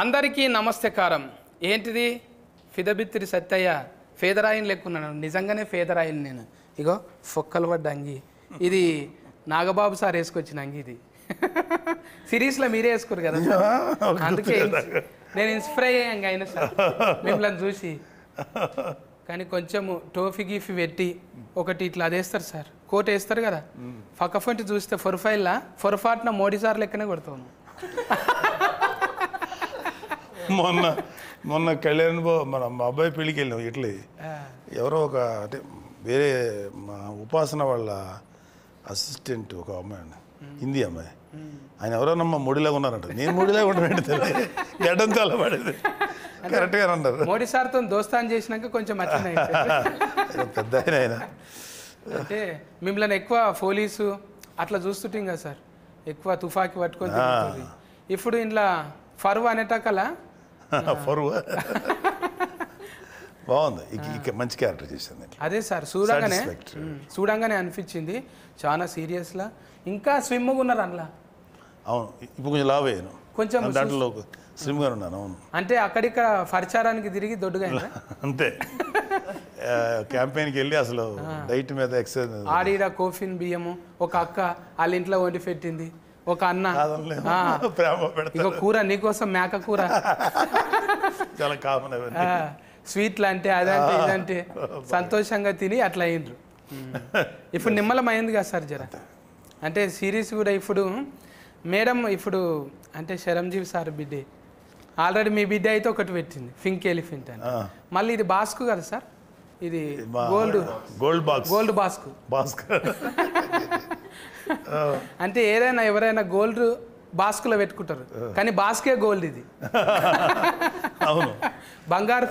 అందరికీ నమస్తకారం. ఏంటిది ఫిదబిత్తిరి సత్తయ్య ఫేదరాయిని లెక్కున్నాను. నిజంగానే ఫేదరాయిని నేను. ఇగో ఫొక్కలు పడ్డ అంగి. ఇది నాగబాబు సార్ వేసుకొచ్చిన అంగి. ఇది సిరీస్లో మీరే వేసుకోరు కదా, అందుకే నేను ఇన్స్పైర్ అయ్యాను అయినా సార్ మిమ్మల్ని చూసి. కానీ కొంచెము టోఫీ గీఫీ పెట్టి ఒకటి ఇట్లా అదేస్తారు సార్, కోట్ వేస్తారు కదా, పక్కఫంటి చూస్తే పొరపాటున మోడీ సార్ లెక్కనే కొడతాను. మొన్న కళ్యాణ్ బాబు మా అబ్బాయి పెళ్ళికి వెళ్ళినాం. ఇట్లే ఎవరో ఒక అంటే వేరే మా ఉపాసన వాళ్ళ అసిస్టెంట్ ఒక అమ్మాయి అండి, హిందీ అమ్మాయి. ఆయన ఎవరోనమ్మా మోడీలాగా ఉన్నారంట. నేను మోడీలాగా ఉంటాను తెలియదు, గడ్డం చాలా పడేది. కరెక్ట్గా అన్నారు. మోడీ సార్తో దోస్తాన్ చేసినాక కొంచెం పెద్ద ఆయన. అంటే మిమ్మల్ని ఎక్కువ పోలీసు అట్లా చూస్తుంటాం కదా సార్, ఎక్కువ తుఫాకి పట్టుకొని తిరుగుతుంది. ఇప్పుడు ఇంట్లో ఫరువు అనేటకల ఫరువు బాగుంది, మంచి క్యారెక్టర్ చేసింది. అదే సార్ చూడంగానే అనిపించింది చాలా సీరియస్లా. ఇంకా స్విమ్గా ఉన్నారు అందులో. అవును, ఇప్పుడు కొంచెం లావ్ అయ్యాను, కొంచెం దాంట్లో స్లిమ్గా ఉన్నాను. అవును, అంటే అక్కడిక్కడ పరిచారానికి తిరిగి దొడ్డుగా అంతే. క్యాంపెయిన్కి వెళ్ళి అసలు డైట్ మీద ఎక్సర్సైజ్. ఆడిడ కోఫిన్ బియ్యము ఒక అక్క వాళ్ళ ఇంట్లో వండి పెట్టింది, ఒక అన్న ఇక కూర నీకోసం మేక కూర చాలా కామన్. స్వీట్లు అంటే అదంటే ఇదంటే సంతోషంగా తిని అట్లా అయ్యిండ్రు. ఇప్పుడు నిమ్మలం అయింది కదా సార్ జర. అంటే సిరీస్ కూడా ఇప్పుడు మేడం ఇప్పుడు అంటే చిరంజీవి సార్ బిడ్డే ఆల్రెడీ మీ బిడ్డ అయితే ఒకటి పెట్టింది, పింక్ ఎలిఫెంట్ అని. మళ్ళీ ఇది బాస్కు కదా సార్, ఇది గోల్డ్ బాస్కు. అంటే ఏదైనా ఎవరైనా గోల్డ్ బాస్కులో పెట్టుకుంటారు, కానీ బాస్కే గోల్డ్. ఇది బంగారు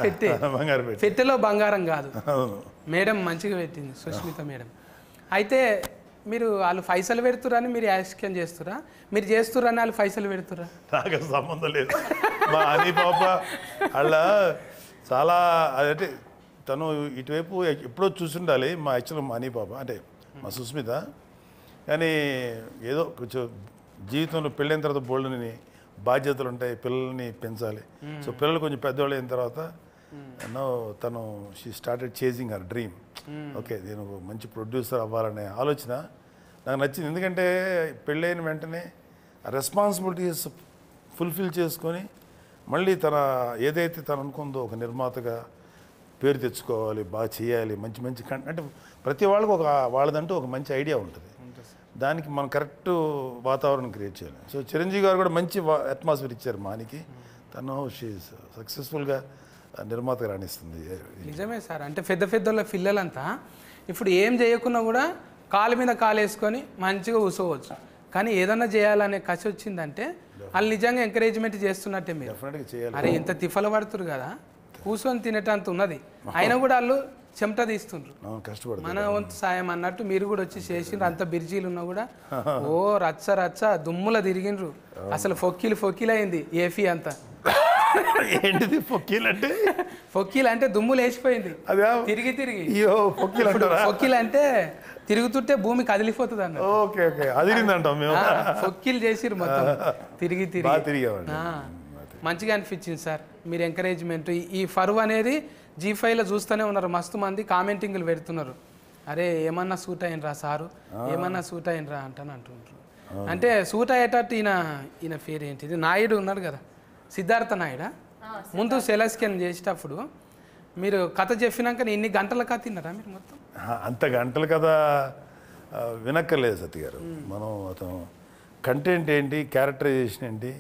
పెట్టెలో బంగారం కాదు. మేడం మంచిగా పెట్టింది సుష్మిత మేడం. అయితే మీరు వాళ్ళు పైసలు పెడుతురని మీరు యాక్షన్ చేస్తురా, మీరు చేస్తురని వాళ్ళు పైసలు పెడుతురా? నాకు సంబంధం లేదు. మా అని పాప అలా చాలా అదంటే తను ఇటువైపు ఎప్పుడో చూసిండాలి. మా యాక్చువల్ మా అని పాప అంటే మా సుస్మిత. కానీ ఏదో కొంచెం జీవితంలో పెళ్ళైన తర్వాత బోల్డ్ని బాధ్యతలు ఉంటాయి, పిల్లల్ని పెంచాలి. సో పిల్లలు కొంచెం పెద్దవాళ్ళు అయిన తర్వాత తను she started chasing her dream. Okay, నేను మంచి ప్రొడ్యూసర్ అవ్వాలనే ఆలోచన నాకు నచ్చింది. ఎందుకంటే పెళ్ళైన వెంటనే ఆ రెస్పాన్సిబిలిటీస్ ఫుల్ఫిల్ చేసుకొని మళ్ళీ తన ఏదైతే తను అనుకుందో ఒక నిర్మాతగా పేరు తెచ్చుకోవాలి, బాగా చేయాలి, మంచి మంచి అంటే ప్రతి వాళ్ళకి ఒక వాళ్ళదంటూ ఒక మంచి ఐడియా ఉంటుంది. దానికి మనం కరెక్ట్ వాతావరణం క్రియేట్ చేయాలి. సో చిరంజీవి గారు కూడా మంచి అట్మాస్ఫియర్ ఇచ్చారు మానికి. తను సక్సెస్ఫుల్గా నిర్మాతగా రాణిస్తుంది. నిజమే సార్. అంటే పెద్ద పిల్లలంతా ఇప్పుడు ఏం చేయకున్నా కూడా కాలు మీద కాలు వేసుకొని మంచిగా కూర్చోవచ్చు. కానీ ఏదన్నా చేయాలనే కసి వచ్చిందంటే వాళ్ళు నిజంగా ఎంకరేజ్మెంట్ చేస్తున్నట్టే. మీరు డెఫినెట్గా చేయాలి. అరే ఇంత తిఫలు పడుతురు కదా, కూర్చొని తినేటంత ఉన్నది, అయినా కూడా వాళ్ళు చెమట తీస్తుండ్రు, మన వంతు సాయం అన్నట్టు మీరు కూడా వచ్చి చేసిండ్రు. అంత బిర్జీలు ఉన్నా కూడా ఓ రచ్చ దుమ్ముల తిరిగిండ్రు. అసలు ఫొక్కీలు అయింది ఏఫీ అంతా. ఏంటిది ఫొక్కీలు అంటే? ఫొక్కీలు అంటే దుమ్ములు వేసిపోయింది తిరిగి. ఫొక్కీలు అంటే తిరుగుతుంటే భూమి కదిలిపోతుంది అన్న. ఫొక్కీలు చేసిర్రు మొత్తం తిరిగి. మంచిగా అనిపించింది సార్ మీరు ఎంకరేజ్మెంట్. ఈ ఫరువు అనేది G5లో చూస్తూనే ఉన్నారు, మస్తు మంది కామెంటింగ్లు పెడుతున్నారు. అరే ఏమన్నా సూట్ అయినరా సారు, ఏమన్నా సూట్ అయినరా అంటుంటారు. అంటే సూట్ అయ్యేటట్టు ఈయన పేరు ఏంటిది, నాయుడు ఉన్నాడు కదా, సిద్ధార్థ నాయుడా. ముందు సెలస్కెన్ చేసేటప్పుడు మీరు కథ చెప్పినాక ఇన్ని గంటల కథ తిన్నారా మీరు మొత్తం? అంత గంటల కథ వినక్కర్లేదు సత్య గారు. మనం అతను కంటెంట్ ఏంటి, క్యారెక్టరైజేషన్ ఏంటి,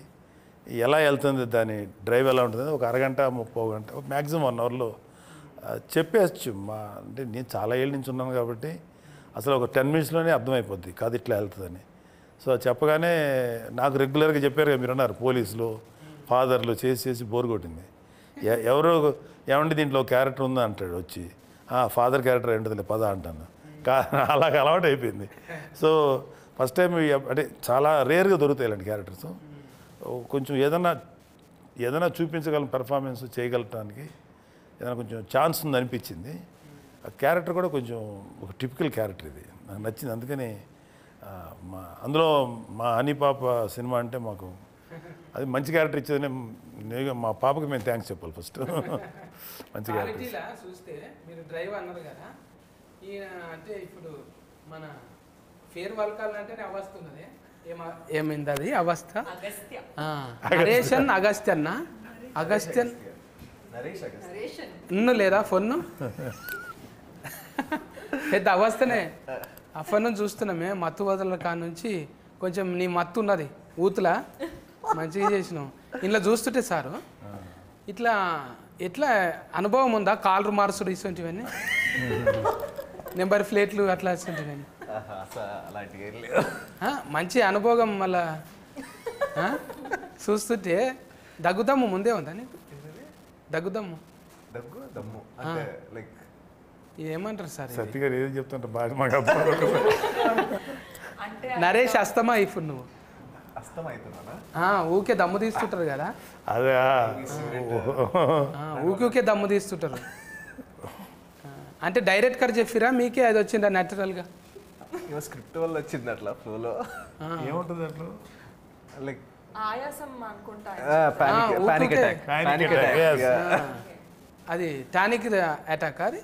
ఎలా వెళ్తుంది, దాని డ్రైవ్ ఎలా ఉంటుంది, ఒక అరగంట 30 గంట మ్యాక్సిమం 1 అవర్లో చెప్పేయచ్చు. అంటే నేను చాలా ఏళ్ళ నుంచి ఉన్నాను కాబట్టి అసలు ఒక 10 మినిట్స్లోనే అర్థమైపోద్ది కథ ఇట్లా వెళ్తుందని. సో చెప్పగానే నాకు రెగ్యులర్గా చెప్పారు కదా, మీరు అన్నారు పోలీసులు ఫాదర్లు చేసి బోర్ కొట్టింది. ఎవరో ఏమంటే దీంట్లో క్యారెక్టర్ ఉందా అంటాడు వచ్చి, ఫాదర్ క్యారెక్టర్ ఏంటది పద అంటాను. అలాగ అలవాటు అయిపోయింది. సో ఫస్ట్ టైం అంటే చాలా రేర్గా దొరుకుతాయి ఇలాంటి క్యారెక్టర్స్. కొంచెం ఏదైనా చూపించగలం, పెర్ఫార్మెన్స్ చేయగలటానికి ఏదైనా కొంచెం ఛాన్స్ ఉంది అనిపించింది. ఆ క్యారెక్టర్ కూడా కొంచెం ఒక టిపికల్ క్యారెక్టర్, ఇది నాకు నచ్చింది. అందుకని అందులో మా హనీ పాప సినిమా అంటే మాకు అది మంచి క్యారెక్టర్ ఇచ్చేది మా పాపకి మేము థ్యాంక్స్ చెప్పాలి ఫస్ట్. మంచి క్యారెక్టర్. క్వాలిటీలా చూస్తే మీరు డ్రైవ్ అన్నారు కదా, ఈయన అంటే ఇప్పుడు మన ఫేర్ వల్కాలంటేనే అవస్థ ఉన్నది. ఏమైంది అది అవస్థ? నరేషన్ అగస్త్యన్న, అగస్త్యన్ ఇన్ను లేదా ఫోన్ను పెద్ద అవస్థనే. ఆ ఫోన్ చూస్తున్నామే మత్తు వదల కాడ నుంచి కొంచెం నీ మత్తు ఉన్నది ఊతులా మంచిగా చేసినావు. ఇంట్లో చూస్తుంటే సారు ఇట్లా ఎట్లా అనుభవం ఉందా? కాలర్ మార్సుడు ఇటువంటివన్నీ, నెంబర్ ప్లేట్లు అట్లా ఇటువంటివన్నీ మంచి అనుభవం. మళ్ళా చూస్తుంటే దగ్గుదమ్ము ముందే ఉందా నీకు? దగ్గుదమ్ము ఏమంటారు సార్? సత్య గారు ఏది చెప్తుంటారు బాగా మాకు నరేష్ అస్తమా ఇప్పుడు నువ్వు ఊకే దమ్ము తీస్తుంటారు కదా, అదే ఊకే దమ్ము తీస్తుంటారు. అంటే డైరెక్టర్ చెప్పిరా మీకే అది వచ్చిందా న్యాచురల్గా? స్క్రిప్ట్ వల్ల వచ్చింది అట్లా ఫ్లోలో. ఏముంటుంది అట్లా లైక్ ఆయాసం అనుకుంటా. Panic attack. అది టానిక్ అటాక్. అది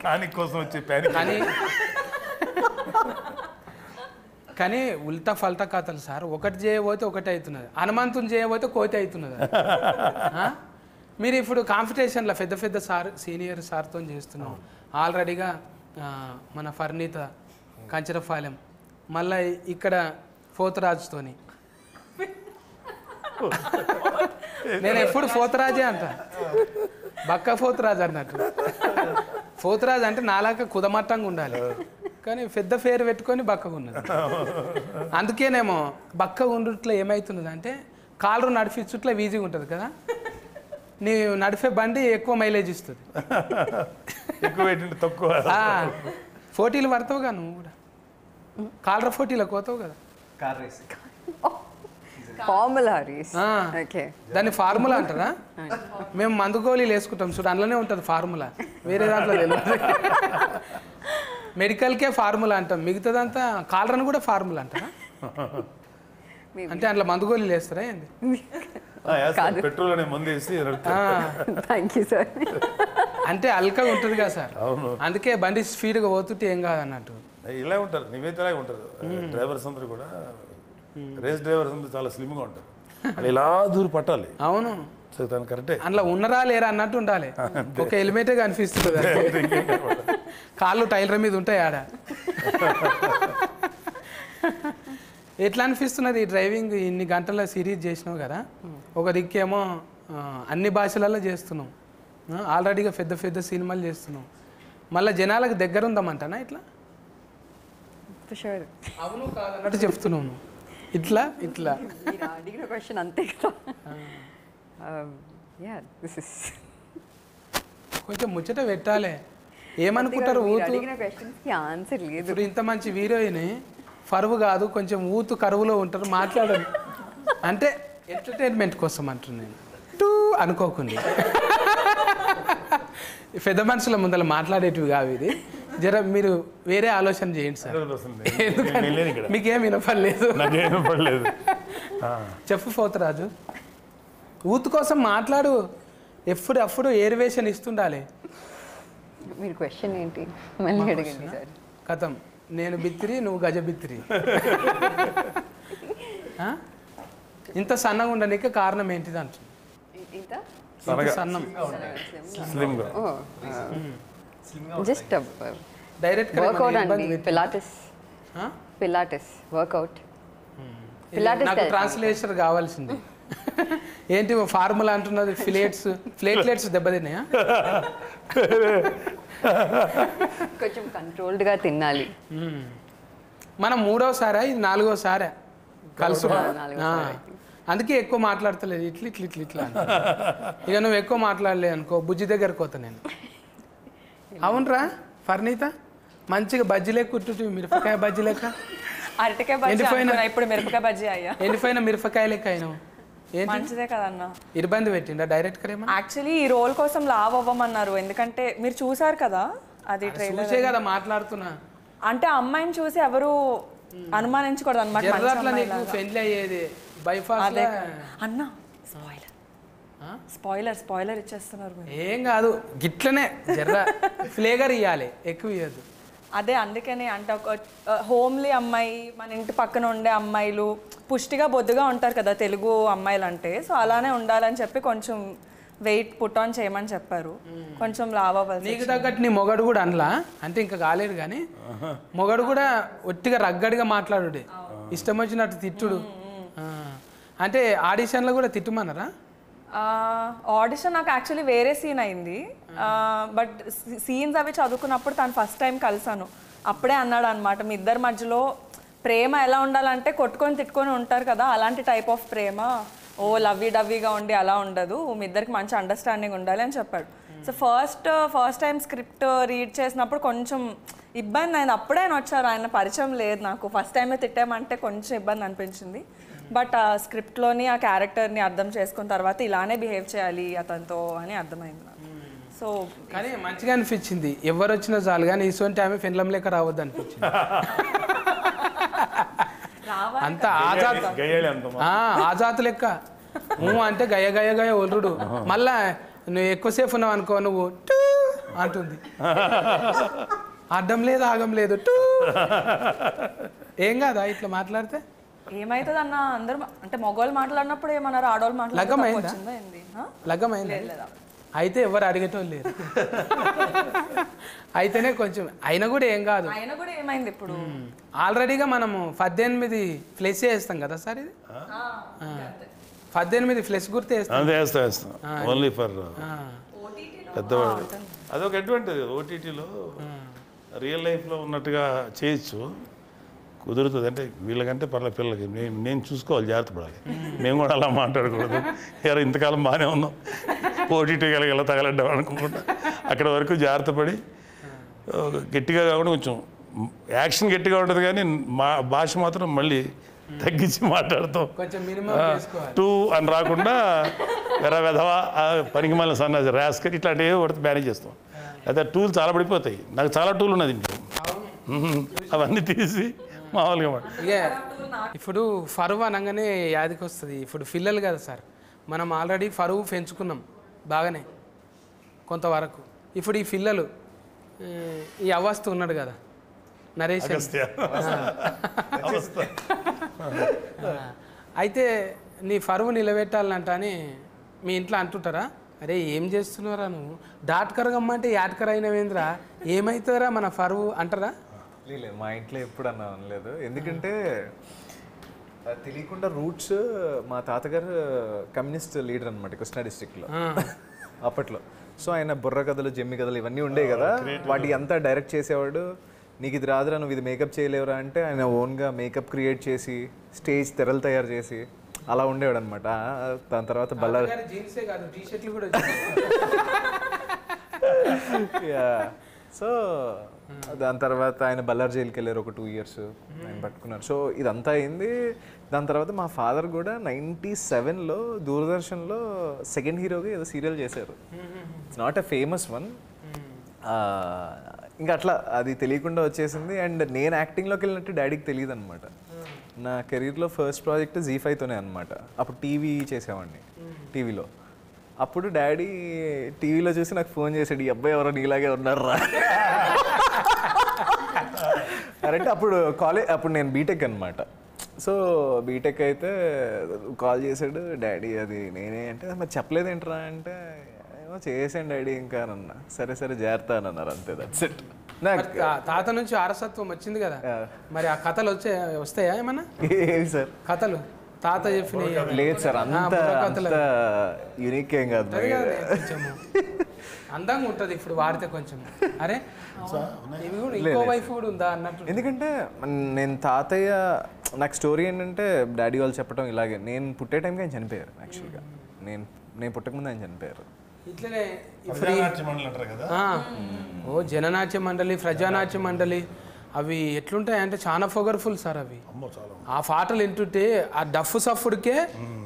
పానిక్ కోసం వచ్చే పానిక్. కానీ ఉల్టా ఫల్టా కథలు సార్. ఒకటి చేయబోతే ఒకటి అవుతున్నది, హనుమంతుని చేయబోతే కోతి అవుతున్నది. మీరు ఇప్పుడు కాంపిటీషన్లో పెద్ద పెద్ద సార్ సీనియర్ సార్తో చేస్తున్నాం ఆల్రెడీగా. మన ఫర్నీత కంచరపాలెం, మళ్ళీ ఇక్కడ పోతురాజుతోని. నేను ఎప్పుడు పోతురాజే అంట, బక్క పోతురాజు అన్నట్టు. పోతురాజు అంటే నాలాగా కుదమట్టంగా ఉండాలి, కానీ పెద్ద పేరు పెట్టుకొని బక్కగా ఉన్నది. అందుకేనేమో బక్కగా ఉండుట్లో ఏమవుతున్నది అంటే కాళ్ళు నడిపించుట్లో ఈజీగా ఉంటుంది కదా, నీ నడిపే బండి ఎక్కువ మైలేజ్ ఇస్తుంది. ఎక్కువ తక్కువ పోటీలు పడతావుగా నువ్వు కూడా, కాలర్ పోటీలకు పోతావు కదా. Car racing formula race. దాన్ని ఫార్ములా అంటారా? మేము మందు గోళీలు వేసుకుంటాం చూడు, అందులోనే ఉంటుంది ఫార్ములా, వేరే దాంట్లో తెలియదు. మెడికల్కే ఫార్ములా అంటాం, మిగతాదంతా కాలరని కూడా ఫార్ములా అంటారా? అంటే అందులో మందు గోళీలు వేస్తారా ఏంది? పెట్రోల్ అనే మందు వేసి థ్యాంక్ యూ సార్. అంటే అల్కగా ఉంటుంది కదా సార్, అందుకే బండి స్పీడ్గా పోతుంటే ఏం కాదు అన్నట్టు. ఇలా ఉంటారు, నివేదిలాగే ఉంటారు డ్రైవర్స్ అందరూ కూడా. రేస్ డ్రైవర్స్ అందరూ చాలా స్లిమ్గా ఉంటారు, అది ఇలా దూరం పట్టాలి. అవును, తను కరెక్టే. అందులో ఉన్నరా లేరా అన్నట్టు ఉండాలి. ఒక హెల్మెటే కనిపిస్తుంది, కాళ్ళు టైలర్ మీద ఉంటాయి ఆడ. ఎట్లా అనిపిస్తున్నది ఈ డ్రైవింగ్? ఇన్ని గంటల సిరీస్ చేసినావు కదా, ఒక దిక్కేమో అన్ని భాషలలో చేస్తున్నాం, ఆల్రెడీగా పెద్ద పెద్ద సినిమాలు చేస్తున్నాం, మళ్ళీ జనాలకు దగ్గర ఉందామంటానా ఇట్లా? అవును కాదన్నట్టు చెప్తున్నాను. ఇట్లా ఇట్లా అడిగిన క్వశ్చన్ అంతే కదా. కొంచెం ముచ్చట పెట్టాలి. ఏమనుకుంటారు ఊతు? ఆన్సర్ లేదు. ఇప్పుడు ఇంత మంచి హీరోయిన్ ఫరువు కాదు, కొంచెం ఊతు కరువులో ఉంటారు, మాట్లాడరు అంటే ఎంటర్టైన్మెంట్ కోసం అంటున్నాను, టూ అనుకోకుండా. పెద్ద మనుషుల ముందర మాట్లాడేటివి కావు ఇది. జర మీరు వేరే ఆలోచన చేయండి సార్, ఎందుకంటే మీకేం వినపడలేదు. చెప్పు పోతురాజు, ఊతు కోసం మాట్లాడు, ఎప్పుడు ఏరివేషన్ ఇస్తుండాలి. మీరు క్వశ్చన్ ఏంటి మళ్ళీ అడగండి సార్. కథం, నేను బిత్తిరి, నువ్వు గజ బిత్తిరి. ఇంత సన్నగా ఉండడానికి కారణం ఏంటిది అంటుంది? సన్నం జస్ట్ డైరెక్ట్ వర్కౌట్ అండి. Pilates workout. నాకు ట్రాన్స్లేషన్ కావాల్సింది. ఏంటి ఫార్ములా అంటున్నది? ప్లేట్లెట్స్ దెబ్బతిన్నాయా? కొంచెం కంట్రోల్డ్గా తినాలి. మనం 3వసారా ఇది 4వసారా కలుసు? అందుకే ఎక్కువ మాట్లాడతలేదు, ఇట్లా ఇట్లా ఇట్లా ఇట్లా. ఇక నువ్వు ఎక్కువ మాట్లాడలే అనుకో, బుజ్జి దగ్గరకు పోతా నేను. అవునరా ఫర్నీత, మంచిగా బజ్జీ లెక్క కుట్టు, మిరపకాయ బజ్జీ లెక్క. అరటికాయ బజ్జీ అనుకున్నా, ఇప్పుడు మిరపకాయ బజ్జీ అయ్యా. ఎండిపోయిన మిరపకాయ లెక్క అయినావు. మంచిదే కదన్నా. ఇబ్బంది పెట్టిండా డైరెక్టర్? ఏమో యాక్చువల్లీ ఈ రోల్ కోసం లావ్ అవ్వమన్నారు, ఎందుకంటే మీరు చూసారు కదా అది ట్రైలర్ కదా మాట్లాడుతున్నా. అంటే అమ్మాయిని చూసి ఎవరు అనుమానించకూడదు అనమాట జర్రాట్లా నీకు పెళ్లి అయ్యేది బైపాస్ అదే అన్న స్పాయిలర్ ఇచ్చేస్తున్నారు మీరు. ఏం కాదు గిట్లనే జర్ర ఫ్లేగర్ ఇవ్వాలి, ఎక్కువ ఇవ్వద్దు. అదే అందుకని అంటే ఒక హోమ్లీ అమ్మాయి, మన ఇంటి పక్కన ఉండే అమ్మాయిలు పుష్టిగా బొద్దుగా ఉంటారు కదా తెలుగు అమ్మాయిలు అంటే, సో అలానే ఉండాలని చెప్పి కొంచెం వెయిట్ పుట్ ఆన్ చేయమని చెప్పారు, కొంచెం లావ్ అవ్వాలి. నీకు తగ్గట్టు నీ మొగడు కూడా అనలా అంటే ఇంకా కాలేడు కానీ మొగడు కూడా ఒట్టిగా రగ్గడిగా మాట్లాడుడే, ఇష్టం వచ్చినట్టు తిట్టుడు. అంటే ఆడిషన్లో కూడా తిట్టుమన్నారా? ఆడిషన్ నాకు యాక్చువల్లీ వేరే సీన్ అయింది, బట్ సీన్స్ అవి చదువుకున్నప్పుడు తను ఫస్ట్ టైం కలిసాను. అప్పుడే అన్నాడు అనమాట, మీ ఇద్దరి మధ్యలో ప్రేమ ఎలా ఉండాలంటే కొట్టుకొని తిట్టుకొని ఉంటారు కదా, అలాంటి టైప్ ఆఫ్ ప్రేమ, ఓ లవ్వీ డవ్వీగా ఉండి అలా ఉండదు, మీ ఇద్దరికి మంచి అండర్స్టాండింగ్ ఉండాలి అని చెప్పాడు. So first time script read చేసినప్పుడు కొంచెం ఇబ్బంది అయింది. అప్పుడే ఆయన వచ్చారు, ఆయన పరిచయం లేదు నాకు, ఫస్ట్ టైమే తిట్టామంటే కొంచెం ఇబ్బంది అనిపించింది. బట్ ఆ స్క్రిప్ట్లోని ఆ క్యారెక్టర్ని అర్థం చేసుకున్న తర్వాత ఇలానే బిహేవ్ చేయాలి అతనితో అని అర్థమైంది నాకు. సో కానీ మంచిగా అనిపించింది, ఎవరు వచ్చినా చాలు కానీ ఇటువంటి ఆమె ఫిన్లం లేక రావద్దు అనిపించింది. అంత ఆజాత్ లెక్క అంటే గయ గయ గయ ఒల్లుడు. మళ్ళా నువ్వు ఎక్కువసేపు ఉన్నావు అనుకో, నువ్వు టూ అంటుంది, అడ్డం లేదు ఆగం లేదు టూ. ఏం కాదా ఇట్లా మాట్లాడితే? ఏమైతుంది అన్న, అందరూ అంటే మగవాళ్ళు మాట్లాడినప్పుడు ఏమన్నారు, ఆడవాళ్ళు లగ్గమైందా? అయితే ఎవరు అడిగేటోళ్ళు లేరు. అయితేనే కొంచెం అయినా కూడా ఏం కాదు. అయినా కూడా ఏమైంది, ఇప్పుడు ఆల్రెడీగా మనము 18 ఫ్లెస్ వేస్తాం కదా సార్, ఇది 18 ఫ్లెస్ గుర్తు వేస్తాం ఓన్లీ ఫర్ పెద్దవాడు. అదొక అడ్వాంటేజ్, ఓటీటీలో రియల్ లైఫ్లో ఉన్నట్టుగా చేయొచ్చు, కుదురుతుంది. అంటే వీళ్ళకంటే పర్లేదు, పిల్లలకి నేను చూసుకోవాలి, జాగ్రత్త పడాలి. మేము కూడా అలా మాట్లాడకూడదు, ఎవరు ఇంతకాలం బాగానే ఉన్నాం ఓటీటీ ఎలా తగలడ్డాం అనుకుంటా, అక్కడ వరకు జాగ్రత్త పడి గట్టిగా కాకుండా కొంచెం యాక్షన్ గట్టిగా ఉంటుంది కానీ మా భాష మాత్రం మళ్ళీ తగ్గించి మాట్లాడతాం. టూ అని రాకుండా వెధవా పనికి మళ్ళీ సన్నాసి రాస్కర్ ఇట్లాంటివి ఒకటి మేనేజ్ చేస్తాం. అయితే టూలు చాలా పడిపోతాయి, నాకు చాలా టూలు ఉన్నది ఇంట్లో, అవన్నీ తీసి మామూలుగా ఇప్పుడు ఫరువు అనగానే యాదికి వస్తుంది. ఇప్పుడు పిల్లలు కదా సార్, మనం ఆల్రెడీ ఫరువు పెంచుకున్నాం బాగానే కొంతవరకు. ఇప్పుడు ఈ పిల్లలు ఈ అవస్థ ఉన్నాడు కదా నరేష్, అయితే నీ ఫరువు నిలబెట్టాలంట అని మీ ఇంట్లో అంటుంటారా? అరే ఏం చేస్తున్నారా నువ్వు, డాట్కర్ గమ్మంటే యాట్కర్ అయినవేంద్రా, ఏమవుతుందిరా మన ఫరువు అంటారా? లేదు, మా ఇంట్లో ఎప్పుడు అనలేదు. ఎందుకంటే తెలియకుండా రూట్స్, మా తాతగారు కమ్యూనిస్ట్ లీడర్ అనమాట కృష్ణా డిస్ట్రిక్ట్లో అప్పట్లో. సో ఆయన బుర్ర కథలు, జమ్మి కథలు ఇవన్నీ ఉండే కదా, వాటి అంతా డైరెక్ట్ చేసేవాడు. నీకు ఇది రాదురా, నువ్వు ఇది మేకప్ చేయలేవురా అంటే ఆయన ఓన్గా మేకప్ క్రియేట్ చేసి స్టేజ్ తెరలు తయారు చేసి అలా ఉండేవాడు అనమాట. దాని తర్వాత బల్లారి సో దాని తర్వాత ఆయన బల్లార్ జైలుకి వెళ్ళారు, ఒక 2 years ఆయన పట్టుకున్నారు. సో ఇదంతా అయింది. దాని తర్వాత మా ఫాదర్ కూడా 97లో దూరదర్శన్లో సెకండ్ హీరోగా ఏదో సీరియల్ చేశారు. It's not a famous one. ఇంకా అట్లా అది తెలియకుండా వచ్చేసింది. అండ్ నేను యాక్టింగ్లోకి వెళ్ళినట్టు డాడీకి తెలియదు అనమాట. నా కెరీర్లో ఫస్ట్ ప్రాజెక్ట్ ZEE5తోనే అనమాట. అప్పుడు టీవీ చేసేవాడిని, టీవీలో. అప్పుడు డాడీ టీవీలో చూసి నాకు ఫోన్ చేసాడు, ఈ అబ్బాయి ఎవరో నీలాగే ఉన్నారా అంటే అప్పుడు నేను బీటెక్ అనమాట. సో బీటెక్ అయితే కాల్ చేశాడు డాడీ, అది నేనే అంటే మరి చెప్పలేదేంట్రా అంటే ఏమో చేసాను డాడీ ఇంకా అన్నా. సరే జాగ్రత్త అని అన్నారు, అంతే, దట్స్ ఇట్. తాత నుంచి వారసత్వం వచ్చింది కదా, మరి ఆ కథలు వస్తాయా ఏమన్నా? ఏవి సార్ కథలు తాత చెప్పిన? లేదు సార్, అంత యూనిక్ ఏం కాదు, అందంగా ఉంటుంది ఇప్పుడు వాడితే కొంచెం. అరే ఇంకో వైఫ్ కూడా ఉందా అన్నట్టు. ఎందుకంటే నేను తాతయ్య, నాకు స్టోరీ ఏంటంటే డాడీ వాళ్ళు చెప్పడం ఇలాగే, నేను పుట్టే టైంకి ఆయన చనిపోయారు. యాక్చువల్గా నేను పుట్టకముందు ఆయన చనిపోయారు. ఇట్లనే జననాట్య మండలి, ప్రజానాట్య మండలి అవి ఎట్లుంటాయి అంటే చాలా పొగర్ఫుల్ సార్ అవి. ఆ పాటలు వింటుంటే ఆ డఫ్ సఫ్ఫుడికే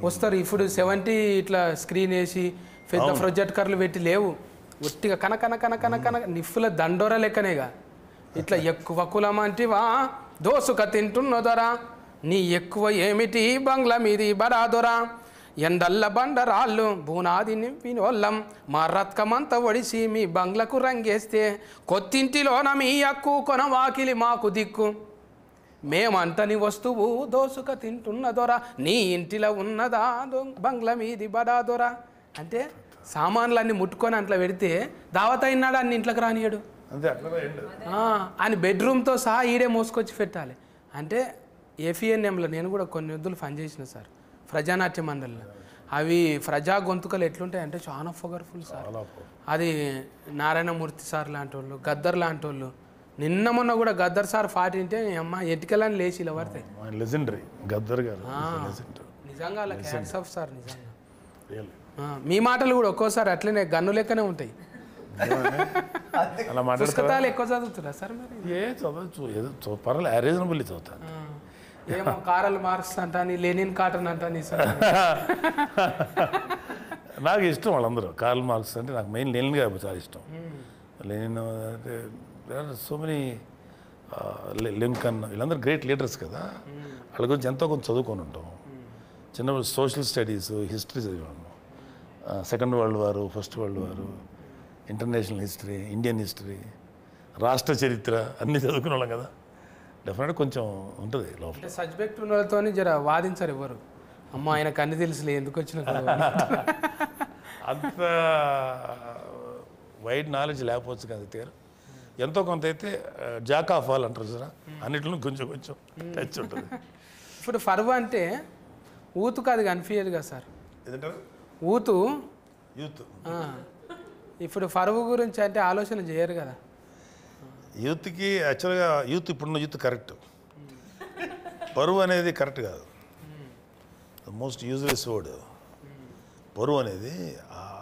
వస్తారు. ఇప్పుడు 70 ఇట్లా స్క్రీన్ వేసి పెద్ద ప్రొజెక్టర్లు పెట్టి లేవు, ఒట్టిగా కనకన నిప్పుల దండోర లెక్కనేగా ఇట్లా ఎక్కువ కులమా అంటే దోసుక తింటున్న దొర నీ ఎక్కువ ఏమిటి బంగ్లా మీది బడా దొర ఎండల్ల బండరాళ్ళు బూనాది నింపినోళ్ళం మా రత్కమంతా ఒడిసి మీ బంగ్లకు రంగేస్తే కొత్తింటిలోన మీ అక్కు కొన వాకిలి మాకు దిక్కు మేమంటని వస్తువు దోసుక తింటున్న దొర నీ ఇంటిలో ఉన్నదా బంగ్లా మీది బడా దొర అంటే సామాన్లన్నీ ముట్టుకొని అట్లా పెడితే దావత అయినాడు అన్ని ఇంట్లోకి రానియడు అంతే అట్లా అని బెడ్రూమ్తో సహా ఈడే మోసుకొచ్చి పెట్టాలి అంటే ఏఫిఎన్ఎంలో నేను కూడా కొన్ని వద్దులు పని చేసిన సార్ ప్రజానాట్య మండలిలో అవి ప్రజా గొంతుకలు ఎట్లుంటాయి అంటే చాలా పవర్ఫుల్ సార్ అది నారాయణమూర్తి సార్ లాంటి వాళ్ళు గద్దర్ లాంటి వాళ్ళు నిన్న మొన్న కూడా గద్దర్ సార్ పాట వింటే అమ్మ ఎటుకలని లేచి ఇలా పడతాయి లెజెండరీ గద్దర్ గారు నిజంగా అలా హ్యాట్స్ ఆఫ్ సార్ నిజంగా మీ మాటలు కూడా ఒక్కోసారి అట్లనే గన్ను లెక్కనే ఉంటాయి అలా పుస్తకాలు ఎక్కువ చదువుతురా సార్ మరి ఏ చదవచ్చు ఏదో పర్వాలేదు రీజనబుల్ చదువుతాను ఏమో కారల్ మార్క్స్ అంటాని లెనిన్ కాటన్ అంటాని సార్ నాకు ఇష్టం వాళ్ళందరూ కార్ల్ మార్క్స్ అంటే నాకు మెయిన్ లెనిన్ గారు చాలా ఇష్టం లెనిన్ అంటే సో మెనీ లింకన్ వీళ్ళందరూ గ్రేట్ లీడర్స్ కదా వాళ్ళ గురించి ఎంతో కొంత చదువుకొని ఉంటాం చిన్నప్పుడు సోషల్ స్టడీస్ హిస్టరీ చదివాము సెకండ్ వరల్డ్ వారు ఫస్ట్ వరల్డ్ వారు ఇంటర్నేషనల్ హిస్టరీ ఇండియన్ హిస్టరీ రాష్ట్ర చరిత్ర అన్నీ చదువుకునే వాళ్ళం కదా డెఫినెట్గా కొంచెం ఉంటుంది లోపల సబ్జెక్ట్ ఉన్న వాళ్ళతో జర వాదించారు ఎవరు అమ్మ ఆయనకు అన్ని తెలుసులే ఎందుకు వచ్చిన అంత వైడ్ నాలెడ్జ్ లేకపోవచ్చు కదా తీరు ఎంతో కొంత అయితే జాక్ ఆఫ్ ఆల్ అంటారు సార్ అన్నింటిలో కొంచెం కొంచెం టచ్ ఉంటుంది ఇప్పుడు ఫర్వ్ అంటే ఊతుకు అది కనిపించదు కదా సార్ ఏదంటారు ఊతు యూత్ ఇప్పుడు ఫర్వ్ గురించి అంటే ఆలోచన చేయరు కదా యూత్కి యాక్చువల్గా యూత్ ఇప్పుడున్న యూత్ కరెక్ట్ పరువు అనేది కరెక్ట్ కాదు ద మోస్ట్ యూజ్లెస్ వర్డ్ పరువు అనేది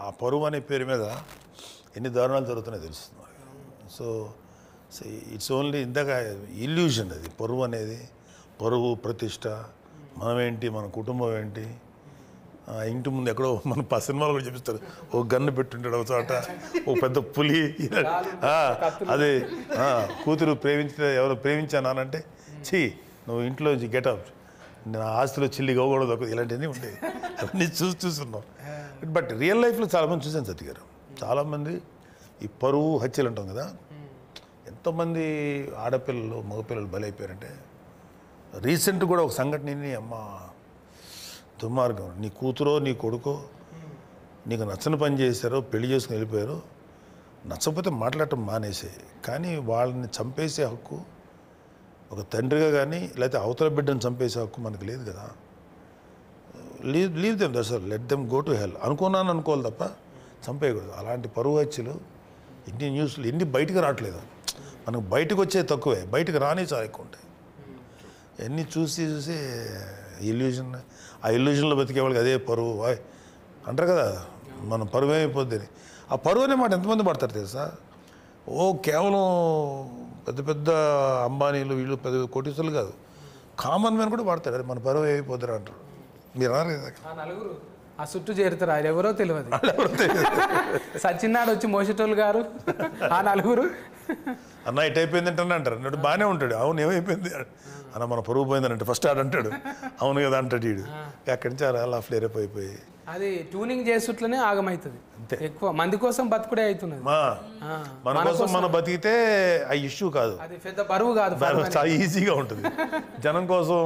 ఆ పరువు అనే పేరు మీద ఎన్ని దారుణాలు జరుగుతున్నాయో తెలుస్తుంది సో ఇట్స్ ఓన్లీ ఇందాక ఇల్యూషన్ అది పరువు అనేది పరువు ప్రతిష్ట మనమేంటి మన కుటుంబం ఏంటి ఇంటి ముందు ఎక్కడో మన సినిమాలు కూడా చూపిస్తారు ఓ గన్ను పెట్టుంటాడు ఒక చోట ఓ పెద్ద పులి అదే కూతురు ప్రేమించిన ఎవరు ప్రేమించానంటే ఛీ నువ్వు ఇంట్లో గెటప్ నా ఆస్తిలో చిల్లి గోగూడదు ఇలాంటివన్నీ ఉంటాయి అవన్నీ చూస్తున్నాం బట్ రియల్ లైఫ్లో చాలామంది చూసాను సత్య గారు చాలామంది ఈ పరువు హత్యలు అంటాం కదా ఎంతోమంది ఆడపిల్లలు మగపిల్లలు బలైపోయారంటే రీసెంట్ కూడా ఒక సంఘటనని అమ్మ దుర్మార్గం నీ కూతురో నీ కొడుకో నీకు నచ్చని పని చేశారో పెళ్లి చేసుకుని వెళ్ళిపోయారో నచ్చకపోతే మాట్లాడటం మానేసాయి కానీ వాళ్ళని చంపేసే హక్కు ఒక తండ్రిగా కానీ లేకపోతే అవతల బిడ్డను చంపేసే హక్కు మనకు లేదు కదా leave them that's all let them go to hell అనుకున్నాను అనుకోవాలి తప్ప చంపేయకూడదు అలాంటి పరువు హత్యలు ఇన్ని న్యూస్లు ఎన్ని బయటకు రావట్లేదు మనకు బయటకు వచ్చే తక్కువే బయటకు రాని చాలా ఎక్కువ ఉంటాయి ఎన్ని చూసి ఇల్యూజన్ ఆ ఇల్యూజన్లో బతికే వాళ్ళకి అదే పరువు అంటారు కదా మనం పరువు ఏమైపోద్ది ఆ పరువు అనే మాట ఎంతమంది పడతారు తెలుసా కేవలం పెద్ద పెద్ద అంబానీలు వీళ్ళు పెద్ద కోటీసులు కాదు కామన్ మ్యాన్ కూడా వాడతారు అది మన పరువు ఏమైపోతారు అంటారు మీరు నలుగురు ఆ చుట్టూ చేరుతారు ఆయన ఎవరో తెలియదు సచిన్నాడు వచ్చి మోసేటోళ్ళు గారు ఆ నలుగురు అన్న ఇటు అయిపోయిందంటే అంటారు అన్నట్టు బాగానే ఉంటాడు అవును ఏమైపోయింది అన్న మన పరువు పోయిందని ఫస్ట్ ఆడంటాడు అవును కదా అంటాడు వీడు అక్కడి నుంచి అలా ఫ్లేరప్ అయిపోయి అది ట్యూనింగ్ చేసుట్లనే ఆగమవుతుంది ఎక్కువ మంది కోసం బతుకుడే అవుతున్నది మన కోసం మనం బతికితే ఆ ఇష్యూ కాదు అది పెద్ద బరువు కాదు చాలా ఈజీగా ఉంటుంది జనం కోసం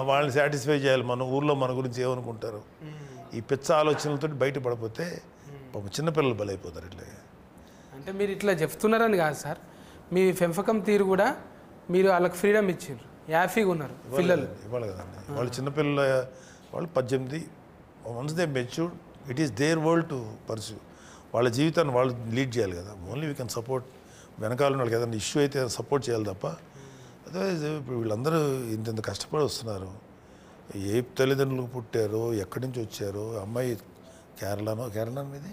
వాళ్ళని సాటిస్ఫై చేయాలి మన ఊర్లో మన గురించి ఏమనుకుంటారు ఈ పిచ్చ ఆలోచనలతో బయటపడిపోతే చిన్నపిల్లలు బలైపోతారు ఇట్లా అంటే మీరు ఇట్లా చెప్తున్నారని కాదు సార్ మీ పెంపకం తీరు కూడా మీరు వాళ్ళకి ఫ్రీడమ్ ఇచ్చారు హ్యాపీగా ఉన్నారు పిల్లలు ఇవ్వాలి కదండి వాళ్ళు చిన్నపిల్లల వాళ్ళు 18 once they matured it is their world to pursue వాళ్ళ జీవితాన్ని వాళ్ళు లీడ్ చేయాలి కదా ఓన్లీ వీ కెన్ సపోర్ట్ వెనకాల వాళ్ళకి ఏదైనా ఇష్యూ అయితే సపోర్ట్ చేయాలి తప్ప అదర్వైజ్ ఇప్పుడు వీళ్ళందరూ ఇంత కష్టపడి వస్తున్నారు ఏ తల్లిదండ్రులకు పుట్టారో ఎక్కడి నుంచి వచ్చారో అమ్మాయి కేరళ మీది